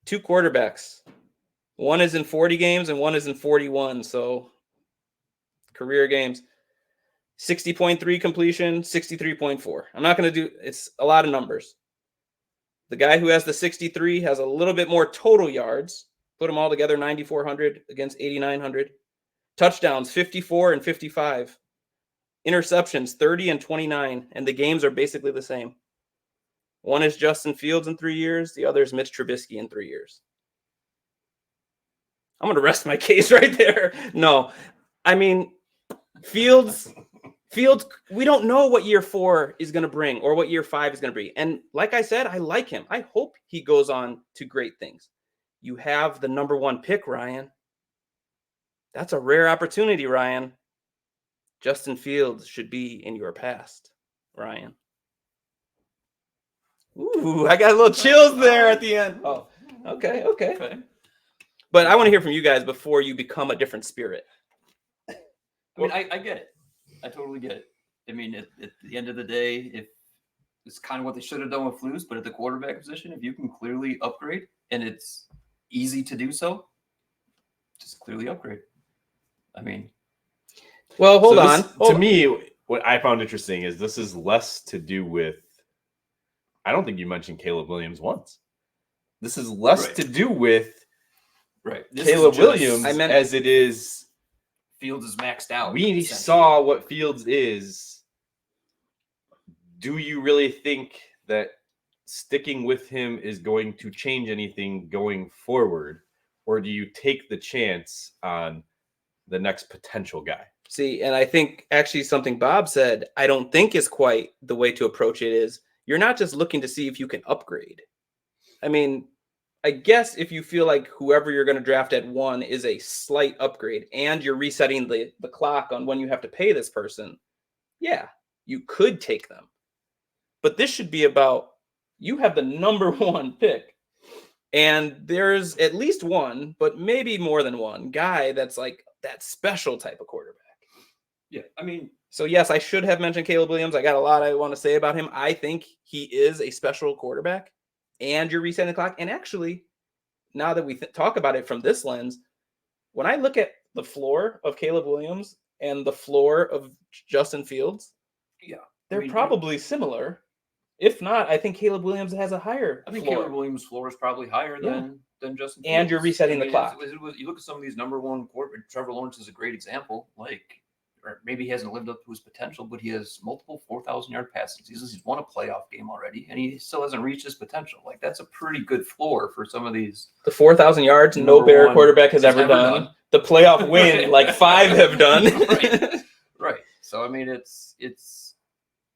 2 quarterbacks. One is in 40 games and one is in 41. So career games. 60.3 completion, 63.4. I'm not going to do, it's a lot of numbers. The guy who has the 63 has a little bit more total yards. Put them all together, 9,400 against 8,900. Touchdowns, 54 and 55. Interceptions, 30 and 29. And the games are basically the same. One is Justin Fields in 3 years. The other is Mitch Trubisky in 3 years. I'm going to rest my case right there. No, I mean, Fields, we don't know what year 4 is going to bring or what year 5 is going to bring. And like I said, I like him. I hope he goes on to great things. You have the number 1 pick, Ryan. That's a rare opportunity, Ryan. Justin Fields should be in your past, Ryan. Ooh, I got a little chills there at the end. Oh, okay. But I want to hear from you guys before you become a different spirit. I mean, I get it. I totally get it. I mean, at the end of the day, it's kind of what they should have done with Flus, but at the quarterback position, if you can clearly upgrade and it's easy to do so, just clearly upgrade. I mean, Well, hold So on. this, Hold to on. me, what I found interesting is this is less to do with. I don't think you mentioned Caleb Williams once. This is less Right. to do with right. This Caleb is just- Williams I meant- as it is. Fields is maxed out. We essentially. saw what Fields is. Do you really think that sticking with him is going to change anything going forward? Or do you take the chance on the next potential guy? See, and I think actually something Bob said, I don't think is quite the way to approach it is you're not just looking to see if you can upgrade. I mean, I guess if you feel like whoever you're going to draft at 1 is a slight upgrade and you're resetting the clock on when you have to pay this person, yeah, you could take them. But this should be about you have the number 1 pick. And there's at least one, but maybe more than one guy that's like that special type of quarterback. Yeah, I mean, So yes, I should have mentioned Caleb Williams. I got a lot I want to say about him. I think he is a special quarterback, and you're resetting the clock. And actually, now that we talk about it from this lens, when I look at the floor of Caleb Williams and the floor of Justin Fields, yeah, they're I mean, probably similar. If not, I think Caleb Williams has a higher I think floor. Caleb Williams' floor is probably higher Yeah. than Justin. And you're Fields. resetting the clock. You look at some of these number 1 quarterbacks. Trevor Lawrence is a great example. Like, or maybe he hasn't lived up to his potential, but he has multiple 4,000-yard passing seasons. He's won a playoff game already, and he still hasn't reached his potential. Like, that's a pretty good floor for some of these. The 4,000 yards no Number Bear 1 quarterback has ever ever done. done. The playoff win, like 5 have done. Right. Right. So I mean, it's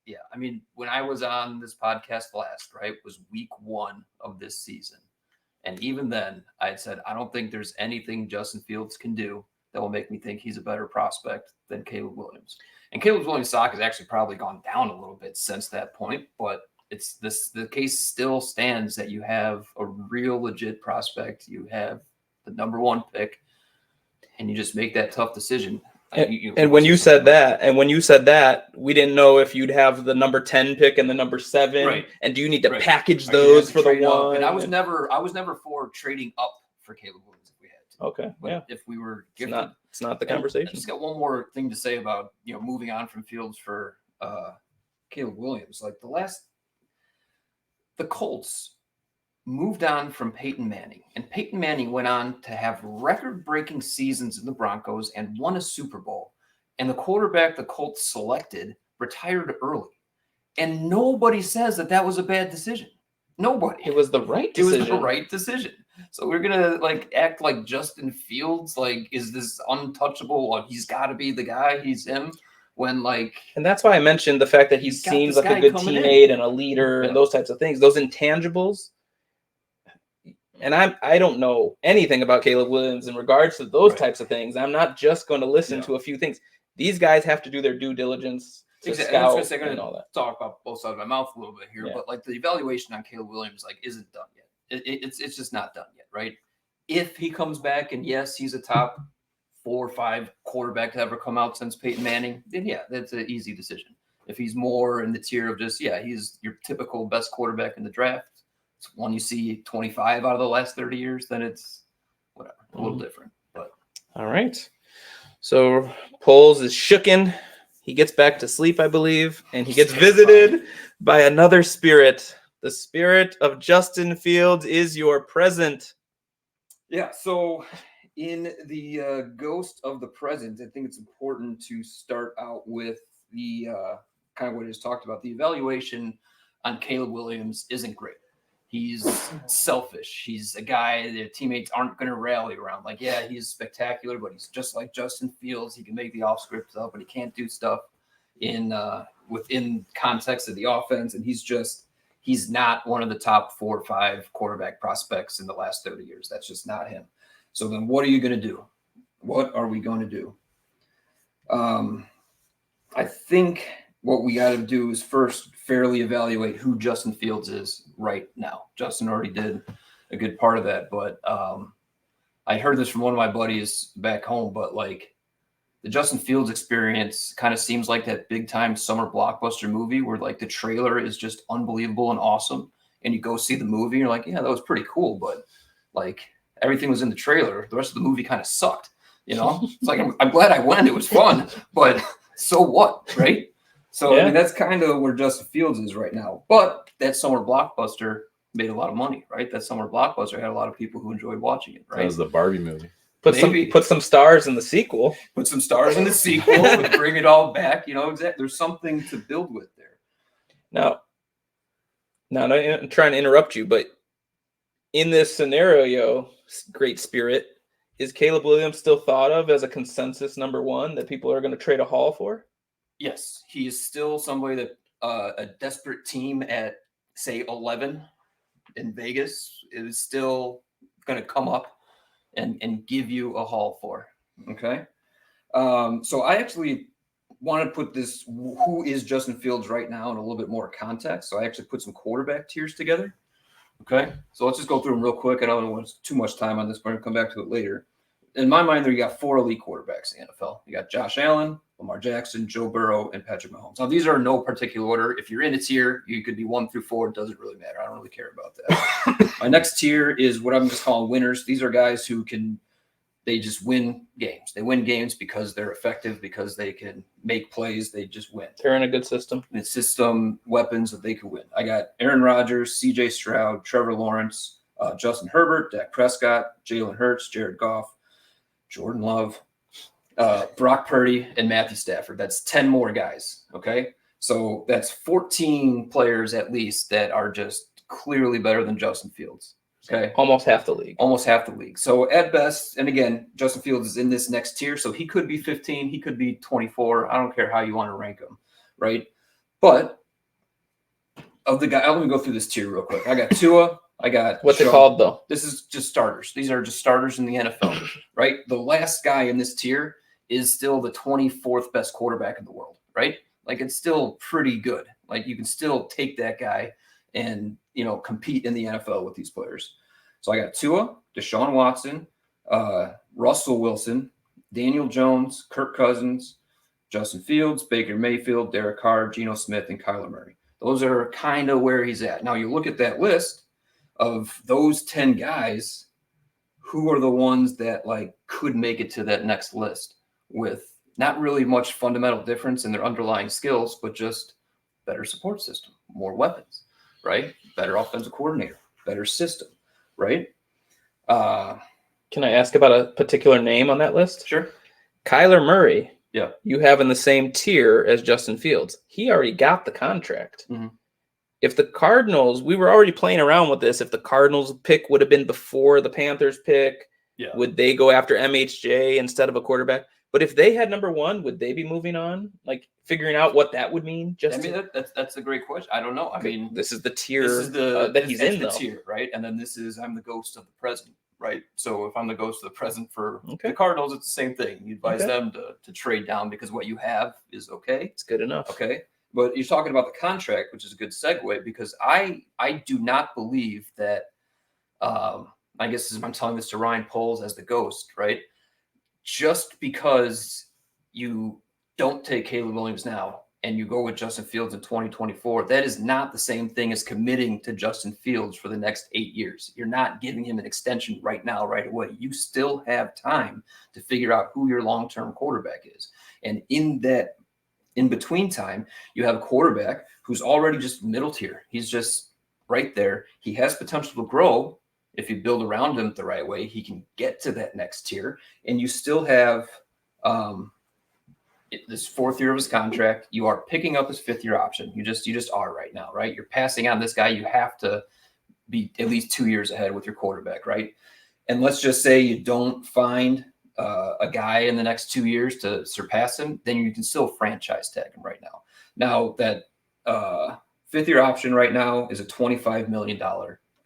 yeah. I mean, when I was on this podcast last, right, was week 1 of this season, and even then, I had said I don't think there's anything Justin Fields can do that will make me think he's a better prospect than Caleb Williams. And Caleb Williams' stock has actually probably gone down a little bit since that point, but it's this. The case still stands that you have a real legit prospect. You have the number 1 pick, and you just make that tough decision. And when you said that, we didn't know if you'd have the number 10 pick and the number 7. Right. And do you need to Right. package Are you gonna those have to for the trade up? one? And I was never for trading up for Caleb Williams if we had to. Okay. But Yeah. if we were It's gifted, not the And I conversation. just got one more thing to say about moving on from Fields for Caleb Williams. Like the Colts moved on from Peyton Manning, and Peyton Manning went on to have record-breaking seasons in the Broncos and won a Super Bowl. And the quarterback the Colts selected retired early, and nobody says that was a bad decision. Nobody. It was the right It was decision. the right decision. So we're gonna act like Justin Fields is this untouchable? Like, he's got to be the guy. He's him. When And that's why I mentioned the fact that he He's got seems this like a guy good coming in. teammate and a leader Yeah. and those types of things. Those intangibles. And I don't know anything about Caleb Williams in regards to those Right. types of things. I'm not just going to listen Yeah. to a few things. These guys have to do their due diligence to exactly, I was scout gonna say, and all that. talk about both sides of my mouth a little bit here, Yeah. but the evaluation on Caleb Williams isn't done yet. It's just not done yet, right? If he comes back and yes, he's a top 4 or 5 quarterback to ever come out since Peyton Manning, then yeah, that's an easy decision. If he's more in the tier of just he's your typical best quarterback in the draft, it's one you see 25 out of the last 30 years, then it's whatever, a little different. But All right. So Poles is shooken. He gets back to sleep, I believe, and he gets visited by another spirit. The spirit of Justin Fields is your present. yeah, so in the ghost of the present, I think it's important to start out with the kind of what I just talked about. The evaluation on Caleb Williams isn't great. He's selfish. He's a guy that teammates aren't going to rally around. He's spectacular, but he's just like Justin Fields. He can make the off script up, but he can't do stuff within context of the offense. And he's not one of the top 4 or 5 quarterback prospects in the last 30 years. That's just not him. So then what are you going to do? What are we going to do? I think what we got to do is first fairly evaluate who Justin Fields is right now. Justin already did a good part of that, but I heard this from one of my buddies back home, but the Justin Fields experience kind of seems like that big time summer blockbuster movie where like the trailer is just unbelievable and awesome. And you go see the movie, and you're like, yeah, that was pretty cool. But like everything was in the trailer. The rest of the movie kind of sucked. You know, it's like, I'm glad I went. It was fun, but so what, right? So Yeah. I mean, that's kind of where Justin Fields is right now. But that summer blockbuster made a lot of money, right? That summer blockbuster had a lot of people who enjoyed watching it, That right? was the Barbie movie. Put Maybe. some stars in the sequel. Put some stars in the sequel and bring it all back. You know, exactly. There's something to build with there. Now, I'm trying to interrupt you, but in this scenario, great spirit, is Caleb Williams still thought of as a consensus number one that people are going to trade a haul for? Yes, he is still somebody that a desperate team at, say, 11 in Vegas is still going to come up and give you a haul for. Okay. So I actually want to put this, who is Justin Fields right now, in a little bit more context. So I actually put some quarterback tiers together. Okay. So let's just go through them real quick. I don't want too much time on this, but I'm going to come back to it later. In my mind, there you got 4 elite quarterbacks in the NFL. You got Josh Allen, Lamar Jackson, Joe Burrow, and Patrick Mahomes. Now, these are in no particular order. If you're in a tier, you could be 1 through 4. It doesn't really matter. I don't really care about that. My next tier is what I'm just calling winners. These are guys who they just win games. They win games because they're effective, because they can make plays. They just win. They're in a good system. The system weapons that they could win. I got Aaron Rodgers, CJ Stroud, Trevor Lawrence, Justin Herbert, Dak Prescott, Jalen Hurts, Jared Goff, Jordan Love, Brock Purdy, and Matthew Stafford. That's 10 more guys. Okay. So that's 14 players at least that are just clearly better than Justin Fields. Okay. Almost half the league. Almost half the league. So at best, and again, Justin Fields is in this next tier. So he could be 15. He could be 24. I don't care how you want to rank him. Right. But of the guy, let me go through this tier real quick. I got Tua. I got What's it called though? This is just starters. These are just starters in the NFL, right? The last guy in this tier is still the 24th best quarterback in the world, right? Like it's still pretty good. Like you can still take that guy and, compete in the NFL with these players. So I got Tua, Deshaun Watson, Russell Wilson, Daniel Jones, Kirk Cousins, Justin Fields, Baker Mayfield, Derek Carr, Geno Smith, and Kyler Murray. Those are kind of where he's at. Now you look at that list of those 10 guys, who are the ones that like could make it to that next list with not really much fundamental difference in their underlying skills, but just better support system, more weapons, right? Better offensive coordinator, better system, right? Can I ask about a particular name on that list? Sure. Kyler Murray. Yeah. You have in the same tier as Justin Fields. He already got the contract. Mhm. If the Cardinals, we were already playing around with this. If the Cardinals pick would have been before the Panthers pick, would they go after MHJ instead of a quarterback? But if they had number 1, would they be moving on? Like figuring out what that would mean? That's a great question. I don't know. I mean, this is the tier he's in, though. the tier, right? And then this is I'm the ghost of the present, right? So if I'm the ghost of the present for the Cardinals, it's the same thing. You advise them to trade down because what you have is okay. It's good enough. Okay. But you're talking about the contract, which is a good segue because I do not believe that. I guess I'm telling this to Ryan Poles as the ghost, right? Just because you don't take Caleb Williams now and you go with Justin Fields in 2024, that is not the same thing as committing to Justin Fields for the next 8 years. You're not giving him an extension right now, right away. You still have time to figure out who your long-term quarterback is. And in that in between time, you have a quarterback who's already just middle tier. He's just right there. He has potential to grow. If you build around him the right way, he can get to that next tier. And you still have this 4th year of his contract. You are picking up his 5th year option. You just are right now, right? You're passing on this guy. You have to be at least 2 years ahead with your quarterback, right? And let's just say you don't find a guy in the next 2 years to surpass him, then you can still franchise tag him right now. Now that 5th year option right now is a $25 million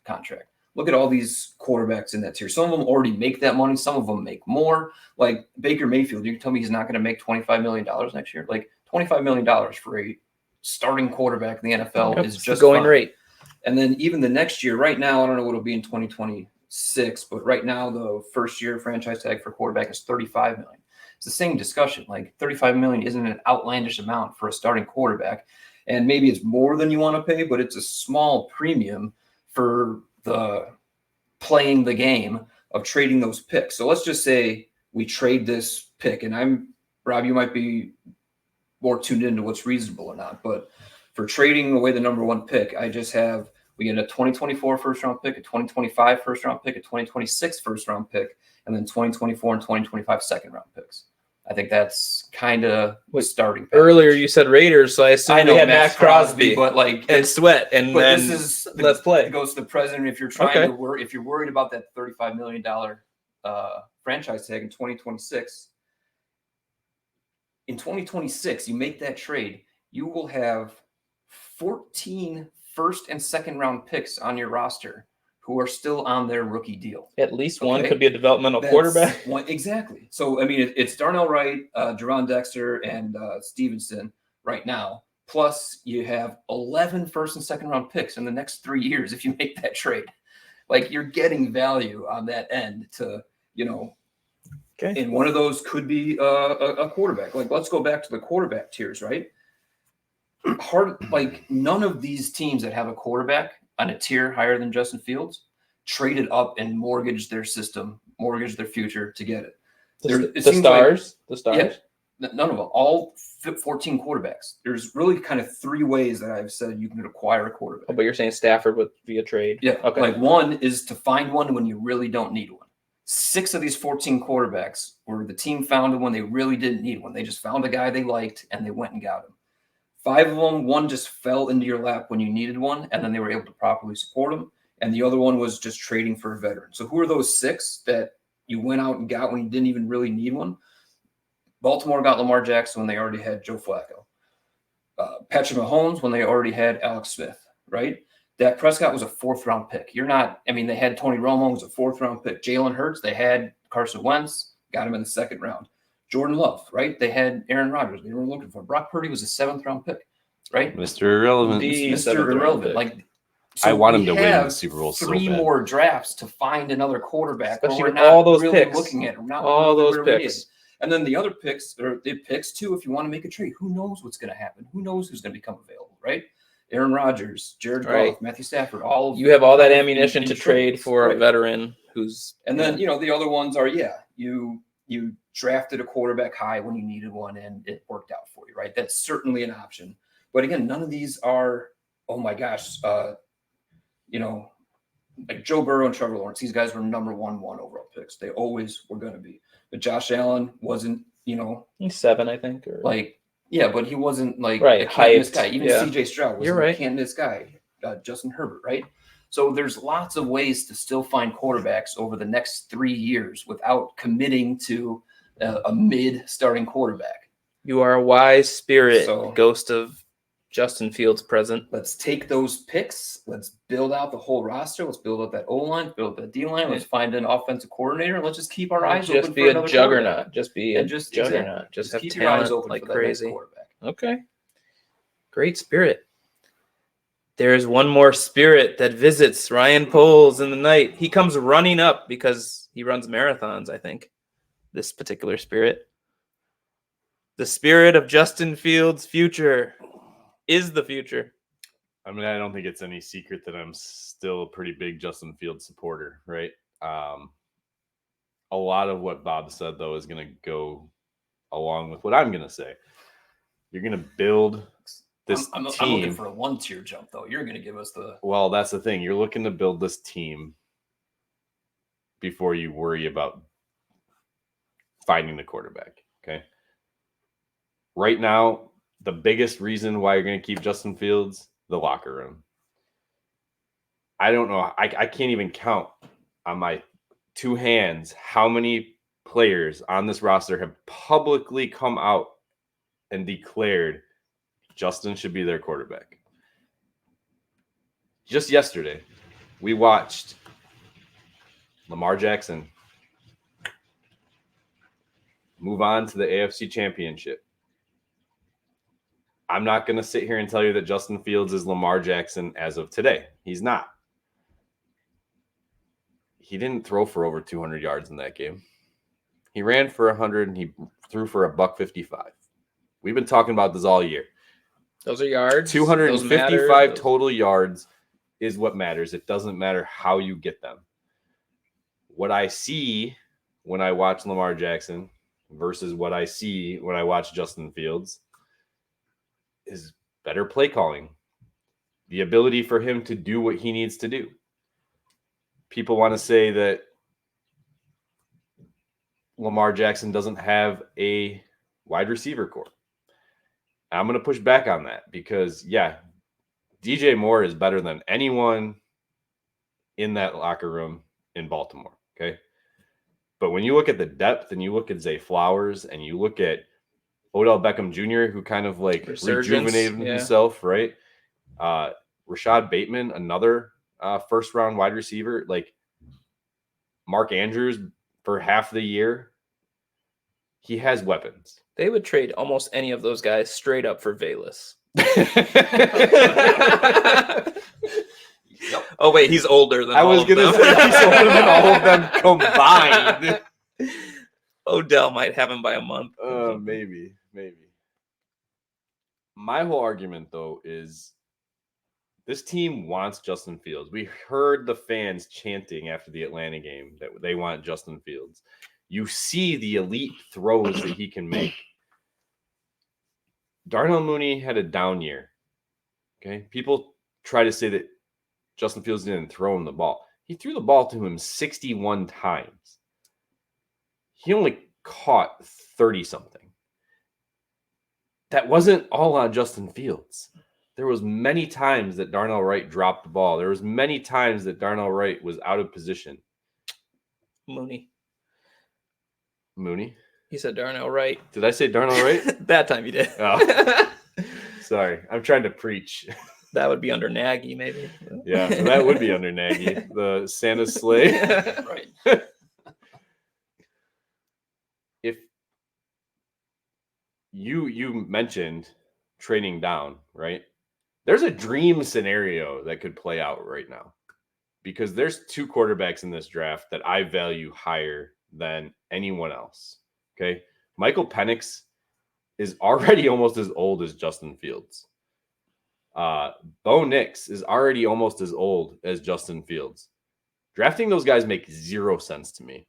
contract. Look at all these quarterbacks in that tier. Some of them already make that money. Some of them make more. Like Baker Mayfield, you can tell me he's not going to make $25 million next year. Like $25 million for a starting quarterback in the NFL is just going fine. rate. And then even the next year, right now, I don't know what it'll be in 2026, but right now the first year franchise tag for quarterback is $35 million. It's the same discussion. Like $35 million isn't an outlandish amount for a starting quarterback. And maybe it's more than you want to pay, but it's a small premium for the playing the game of trading those picks. So let's just say we trade this pick, and Rob, you might be more tuned into what's reasonable or not, but for trading away the number one pick, we get a 2024 first round pick, a 2025 first round pick, a 2026 first round pick, and then 2024 and 2025 second round picks. I think that's kind of starting package. Earlier you said Raiders, so I assume we had Max Crosby, but and Sweat, and then let's play. It goes to the president. If you're trying to if you're worried about that $35 million franchise tag in 2026, in 2026 you make that trade, you will have 14 first and second round picks on your roster who are still on their rookie deal. At least one could be a developmental quarterback. Exactly. So, I mean, it's Darnell Wright, Jerron Dexter, and Stevenson right now. Plus, you have 11 first and second round picks in the next 3 years if you make that trade. Like, you're getting value on that end to, and one of those could be a quarterback. Like, let's go back to the quarterback tiers, right? None of these teams that have a quarterback on a tier higher than Justin Fields traded up and mortgaged their system, mortgaged their future to get it. The stars? Yeah, none of them. All 14 quarterbacks. There's really kind of 3 ways that I've said you can acquire a quarterback. Oh, but you're saying Stafford would be a trade? Yeah. Okay. Like, one is to find one when you really don't need one. 6 of these 14 quarterbacks were the team found when they really didn't need one. They just found a guy they liked and they went and got him. 5 of them, one just fell into your lap when you needed one, and then they were able to properly support him. And the other one was just trading for a veteran. So who are those 6 that you went out and got when you didn't even really need one? Baltimore got Lamar Jackson when they already had Joe Flacco. Patrick Mahomes when they already had Alex Smith, right? Dak Prescott was a 4th-round pick. They had Tony Romo, was a 4th-round pick. Jalen Hurts, they had Carson Wentz, got him in the 2nd round. Jordan Love, right? They had Aaron Rodgers. They were looking for Brock Purdy was a 7th-round pick, right? Mr. Irrelevant. Mr. Irrelevant. I want him to win the Super Bowl. 3 more drafts to find another quarterback. Especially we're with not all those really picks. looking at them. All those picks. And then the other picks, or the picks too, if you want to make a trade, who knows what's going to happen? Who knows who's going to become available, right? Aaron Rodgers, Jared Goff, Matthew Stafford, you have all that ammunition to trade for a veteran who's. And then the other ones are you drafted a quarterback high when you needed one and it worked out for you, right? That's certainly an option. But again, none of these are, oh my gosh, like Joe Burrow and Trevor Lawrence. These guys were number one overall picks. They always were going to be. But Josh Allen wasn't, he's 7, I think, or but he wasn't like a can't-miss guy. Even CJ Stroud was a can't-miss guy. Justin Herbert, right? So there's lots of ways to still find quarterbacks over the next 3 years without committing to a mid-starting quarterback. You are a wise spirit, ghost of Justin Fields present. Let's take those picks. Let's build out the whole roster. Let's build up that O-line, build up that D-line. Let's find an offensive coordinator. And let's just keep our eyes open for another juggernaut. Just be a juggernaut. Just have keep talent your eyes open like for that crazy. next quarterback. Okay. Great spirit. There's one more spirit that visits Ryan Poles in the night. He comes running up because he runs marathons, I think. This particular spirit. The spirit of Justin Fields' future is the future. I mean, I don't think it's any secret that I'm still a pretty big Justin Fields supporter, right? A lot of what Bob said, though, is going to go along with what I'm going to say. You're going to build this team. I'm looking for a 1-tier jump, though. You're going to give us the... Well, that's the thing. You're looking to build this team before you worry about finding the quarterback, okay? Right now, the biggest reason why you're going to keep Justin Fields, the locker room. I don't know. I can't even count on my 2 hands how many players on this roster have publicly come out and declared Justin should be their quarterback. Just yesterday, we watched Lamar Jackson move on to the AFC Championship. I'm not going to sit here and tell you that Justin Fields is Lamar Jackson as of today. He's not. He didn't throw for over 200 yards in that game. He ran for 100 and he threw for $155. We've been talking about this all year. Those are yards. 255 total yards is what matters. It doesn't matter how you get them. What I see when I watch Lamar Jackson versus what I see when I watch Justin Fields is better play calling. The ability for him to do what he needs to do. People want to say that Lamar Jackson doesn't have a wide receiver core. I'm going to push back on that because, yeah, DJ Moore is better than anyone in that locker room in Baltimore, okay? But when you look at the depth and you look at Zay Flowers and you look at Odell Beckham Jr., who kind of like rejuvenated himself, right? Rashad Bateman, another first-round wide receiver. Like Mark Andrews for half the year, he has weapons. They would trade almost any of those guys straight up for Valus. Yep. Oh, wait, he's older than all of them. I was going to say he's older than all of them combined. Odell might have him by a month. Maybe. My whole argument, though, is this team wants Justin Fields. We heard the fans chanting after the Atlanta game that they want Justin Fields. You see the elite throws that he can make. Darnell Mooney had a down year. Okay, people try to say that Justin Fields didn't throw him the ball. He threw the ball to him 61 times. He only caught 30-something. That wasn't all on Justin Fields. There was many times that Darnell Wright dropped the ball. There was many times that Darnell Wright was out of position. Mooney. He said Darnell Wright. Did I say Darnell Wright? That time you did. Oh. Sorry. I'm trying to preach. That would be under Nagy, maybe. Yeah, so that would be under Nagy. The Santa's sleigh. Right. If you mentioned trading down, right? There's a dream scenario that could play out right now because there's two quarterbacks in this draft that I value higher than anyone else. Okay. Michael Penix is already almost as old as Justin Fields. Bo Nix is already almost as old as Justin Fields. Drafting those guys makes zero sense to me.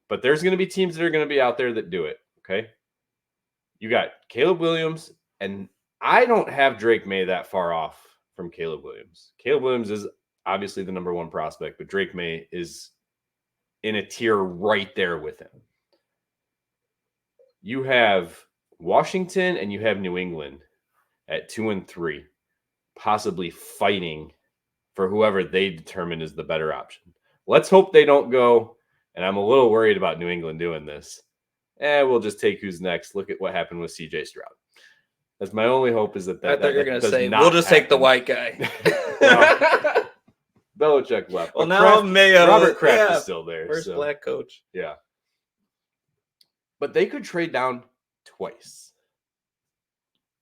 But there's going to be teams that are going to be out there that do it. Okay. You got Caleb Williams, and I don't have Drake May that far off from Caleb Williams. Caleb Williams is obviously the number one prospect, but Drake May is in a tier right there with him. You have Washington and you have New England at 2 and 3, possibly fighting for whoever they determine is the better option. Let's hope they don't go, and I'm a little worried about New England doing this. We'll just take who's next. Look at what happened with CJ Stroud. That's my only hope is that I thought you were going to say, we'll just take the white guy. No. Belichick left. Well, now Mayo. Robert Kraft is still there. First black coach. Yeah. But they could trade down twice.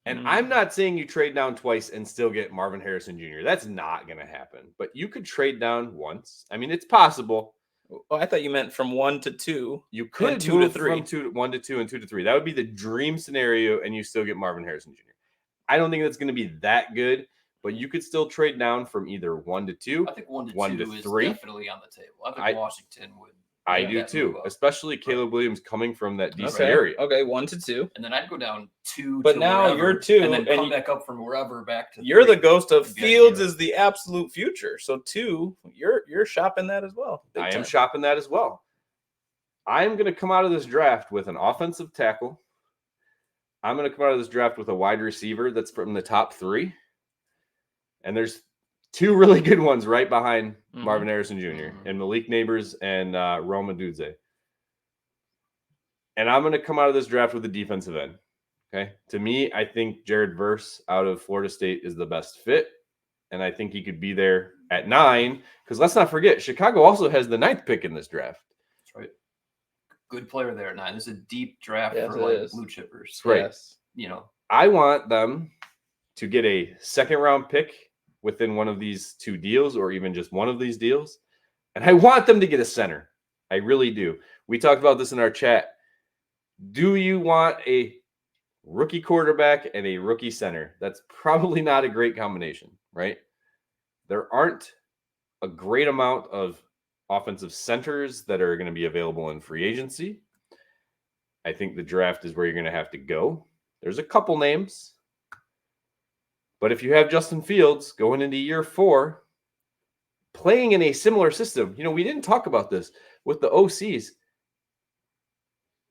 And I'm not saying you trade down twice and still get Marvin Harrison Jr. That's not going to happen. But you could trade down once. I mean, it's possible. Oh, I thought you meant from 1 to 2. You could 2 to 3. From 1 to 2 and 2 to 3. That would be the dream scenario, and you still get Marvin Harrison Jr. I don't think that's going to be that good, but you could still trade down from either 1 to 2. I think 1 to 1 2 to is 3. Definitely on the table. I think Washington would. I do too, especially Caleb Williams coming from that DC okay. area. Okay, 1 to 2. And then I'd go down 2 but to now wherever, you're 2. And then come back up from wherever back to You're 3. the ghost of Fields is the absolute future. So 2, you're shopping that as well. I am shopping that as well. I'm going to come out of this draft with an offensive tackle. I'm going to come out of this draft with a wide receiver that's from the top 3. And there's 2 really good ones right behind Marvin Harrison Jr. and Malik Neighbors and Roma Dudze. And I'm going to come out of this draft with a defensive end. Okay. To me, I think Jared Verse out of Florida State is the best fit. And I think he could be there at 9. Because let's not forget, Chicago also has the 9th pick in this draft. That's right. Good player there at 9. This is a deep draft for blue chippers. Right. Yes. You know, I want them to get a second-round pick within one of these 2 deals or even just one of these deals. And I want them to get a center. I really do. We talked about this in our chat. Do you want a rookie quarterback and a rookie center? That's probably not a great combination, right? There aren't a great amount of offensive centers that are going to be available in free agency. I think the draft is where you're going to have to go. There's a couple names. But if you have Justin Fields going into year 4, playing in a similar system, we didn't talk about this with the OCs.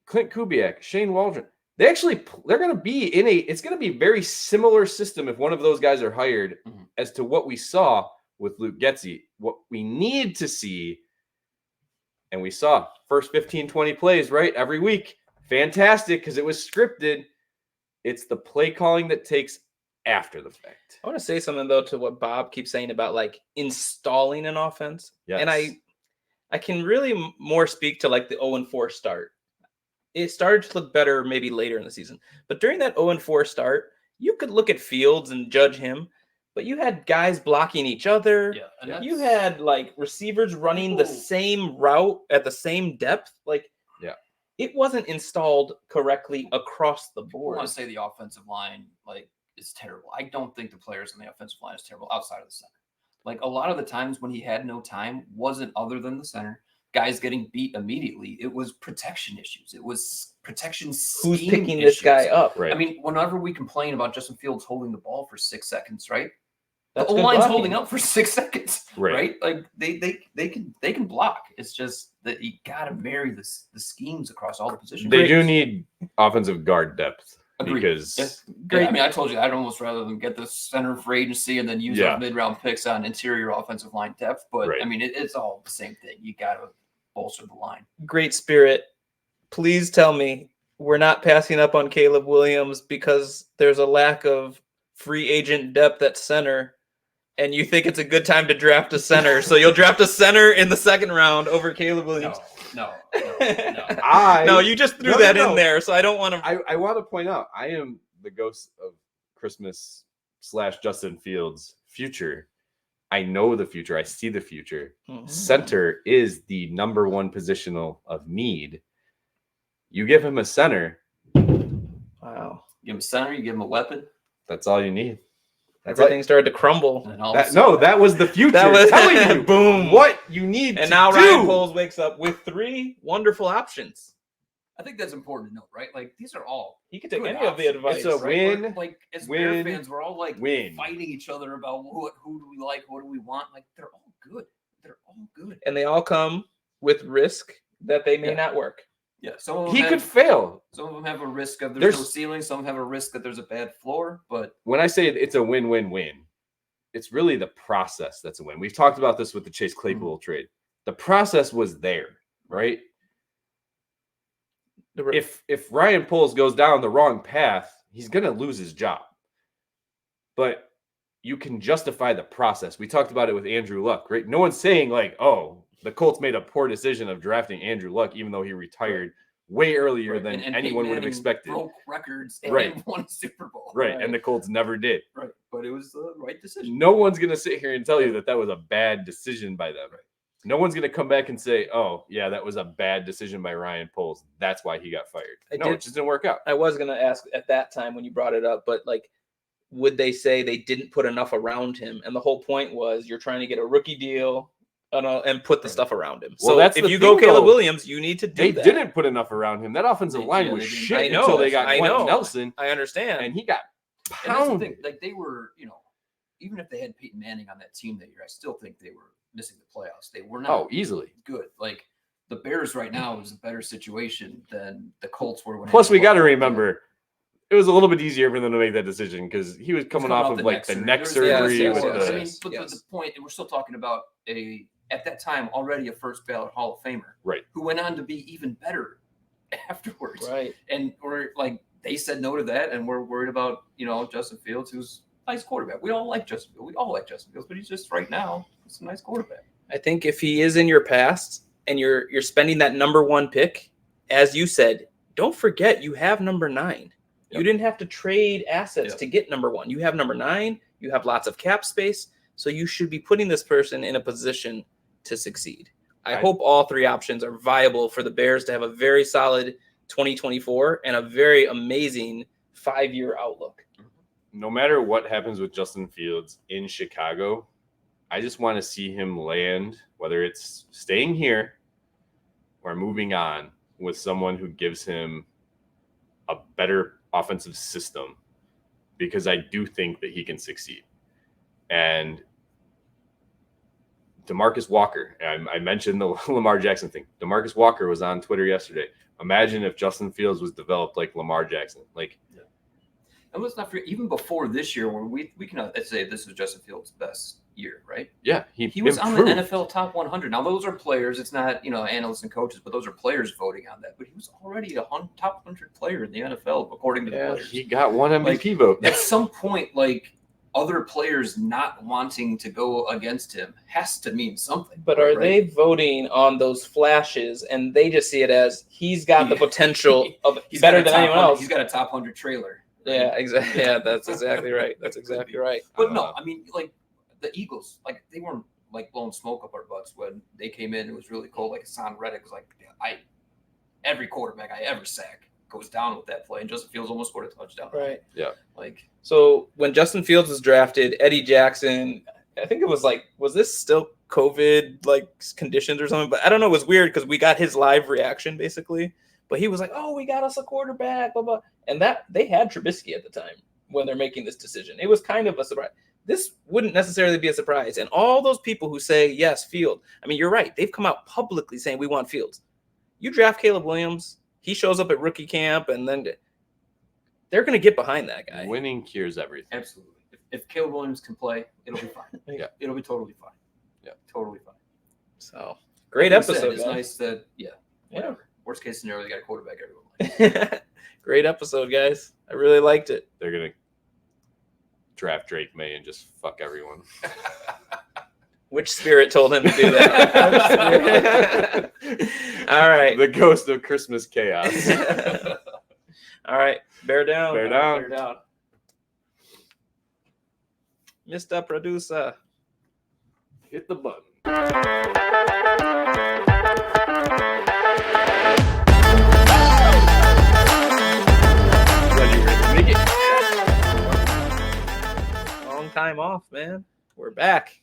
Clint Kubiak, Shane Waldron, they're going to be it's going to be a very similar system if one of those guys are hired as to what we saw with Luke Getsy. What we need to see, and we saw first 15, 20 plays, right? Every week. Fantastic, because it was scripted. It's the play calling that takes after the fact. I want to say something, though, to what Bob keeps saying about, like, installing an offense. Yes. And I can really more speak to, like, the 0-4 start. It started to look better maybe later in the season. But during that 0-4 start, you could look at Fields and judge him, but you had guys blocking each other. Yeah, and you had, like, receivers running the same route at the same depth. Like, it wasn't installed correctly across the I board. want to say the offensive line, like, is terrible. I don't think the players on the offensive line is terrible outside of the center. Like, a lot of the times when he had no time wasn't other than the center. Guys getting beat immediately. It was protection issues. It was protection scheme Who's picking issues. this guy up? Right. I mean, whenever we complain about Justin Fields holding the ball for 6 seconds, right? That's the good O-line's blocking. holding up for 6 seconds, Right. right? Like they can block. It's just that you got to marry the schemes across all the positions. They do need offensive guard depth. Agreed. Because Yes. Great. I mean, I told you I'd almost rather them get the center for agency and then use those mid-round picks on interior offensive line depth. But Right. I mean, it's all the same thing. You got to bolster the line. Great spirit. Please tell me we're not passing up on Caleb Williams because there's a lack of free agent depth at center, and you think it's a good time to draft a center. So you'll draft a center in the second round over Caleb Williams. No. No, you just threw that in there, so I don't want to. I want to point out, I am the ghost of Christmas / Justin Fields' future. I know the future. I see the future. Center is the number one positional of need. You give him a center. Wow. Give him a center. You give him a weapon. That's all you need. Everything started to crumble. And all That was the future. That was telling you boom. what you need. And to now do. Ryan Poles wakes up with 3 wonderful options. I think that's important to note, right? Like, these are all He could take good any of the options, advice. It's a right? win, Like, as win, Bear fans, we're all like win. fighting each other about who do we like, what do we want. Like, they're all good. They're all good. And they all come with risk that they may not work. Yeah. Some of them He have, could fail. Some of them have a risk of There's- no ceiling. Some have a risk that there's a bad floor. But When I say it's a win-win-win, it's really the process that's a win. We've talked about this with the Chase Claypool trade. The process was there, right? If Ryan Poles goes down the wrong path, he's going to lose his job. But you can justify the process. We talked about it with Andrew Luck, right? No one's saying like, oh, the Colts made a poor decision of drafting Andrew Luck, even though he retired way earlier than and anyone Peyton would have Manning expected. broke records and Right. won a Super Bowl. Right. And the Colts never did. Right. But it was the right decision. No one's going to sit here and tell you that was a bad decision by them. No one's going to come back and say, oh, yeah, that was a bad decision by Ryan Poles. That's why he got fired. It just didn't work out. I was going to ask at that time when you brought it up, but like, would they say they didn't put enough around him? And the whole point was you're trying to get a rookie deal and put the stuff around him. Well, So that's if the you go thing, Caleb though. Williams, you need to do They that. didn't put enough around him. That offensive line Yeah, was they didn't. shit I know. until they got I Quentin know. Nelson, I understand. and he got And that's the pounded. thing. Like, they were, even if they had Peyton Manning on that team that year, I still think they were missing the playoffs. They were not Oh, easily. good. Like, the Bears right now is a better situation than the Colts were. When Plus, we Andrew got to Luck was remember, it was a little bit easier for them to make that decision because he was coming off of like the neck surgery Yes, with yes, the. I mean, but the point, and we're still talking about at that time already a first ballot Hall of Famer, Right. Who went on to be even better afterwards, Right. And we're like, they said no to that, and we're worried about Justin Fields, who's a nice quarterback. We all like Justin Fields. We all like Justin Fields, but he's just right now he's a nice quarterback. I think if he is in your past and you're spending that number 1 pick, as you said, don't forget you have number 9. You didn't have to trade assets to get number 1. You have number 9. You have lots of cap space. So you should be putting this person in a position to succeed. I hope all 3 options are viable for the Bears to have a very solid 2024 and a very amazing 5-year outlook. No matter what happens with Justin Fields in Chicago, I just want to see him land, whether it's staying here or moving on, with someone who gives him a better offensive system, because I do think that he can succeed. And DeMarcus Walker, I mentioned the Lamar Jackson thing. DeMarcus Walker was on Twitter yesterday. Imagine if Justin Fields was developed like Lamar Jackson. And let's not forget, even before this year, where we can say this is Justin Fields' best year, right? Yeah, he was on the NFL top 100. Now those are players. It's not analysts and coaches, but those are players voting on that. But he was already a top 100 player in the NFL according to the players. He got one MVP vote. At some point, other players not wanting to go against him has to mean something. But are they voting on those flashes, and they just see it as he's got the potential of he's better than anyone else? He's got a top 100 trailer. Right? Yeah, exactly. Yeah, that's exactly right. That's exactly right. But no, I mean, the Eagles, they weren't blowing smoke up our butts when they came in. It was really cool. Hassan Reddick was every quarterback I ever sack goes down with that play, and Justin Fields almost scored a touchdown. Right. Yeah. So when Justin Fields was drafted, Eddie Jackson, I think it was was this still COVID conditions or something? But I don't know. It was weird because we got his live reaction basically. But he was like, "Oh, we got us a quarterback, blah blah," and that they had Trubisky at the time when they're making this decision. It was kind of a surprise. This wouldn't necessarily be a surprise. And all those people who say yes, Field. I mean, you're right. They've come out publicly saying we want Fields. You draft Caleb Williams, he shows up at rookie camp, and then they're going to get behind that guy. Winning cures everything. Absolutely. If Caleb Williams can play, it'll be fine. Yeah, it'll be totally fine. Yeah, totally fine. So great episode. It's nice that whatever. Worst case scenario, they got a quarterback everyone likes. Great episode, guys. I really liked it. They're gonna draft Drake May and just fuck everyone. Which spirit told him to do that? All right. The ghost of Christmas chaos. All right. Bear down. Bear down. Bear down. Mr. Producer. Hit the button. Long time off, man. We're back.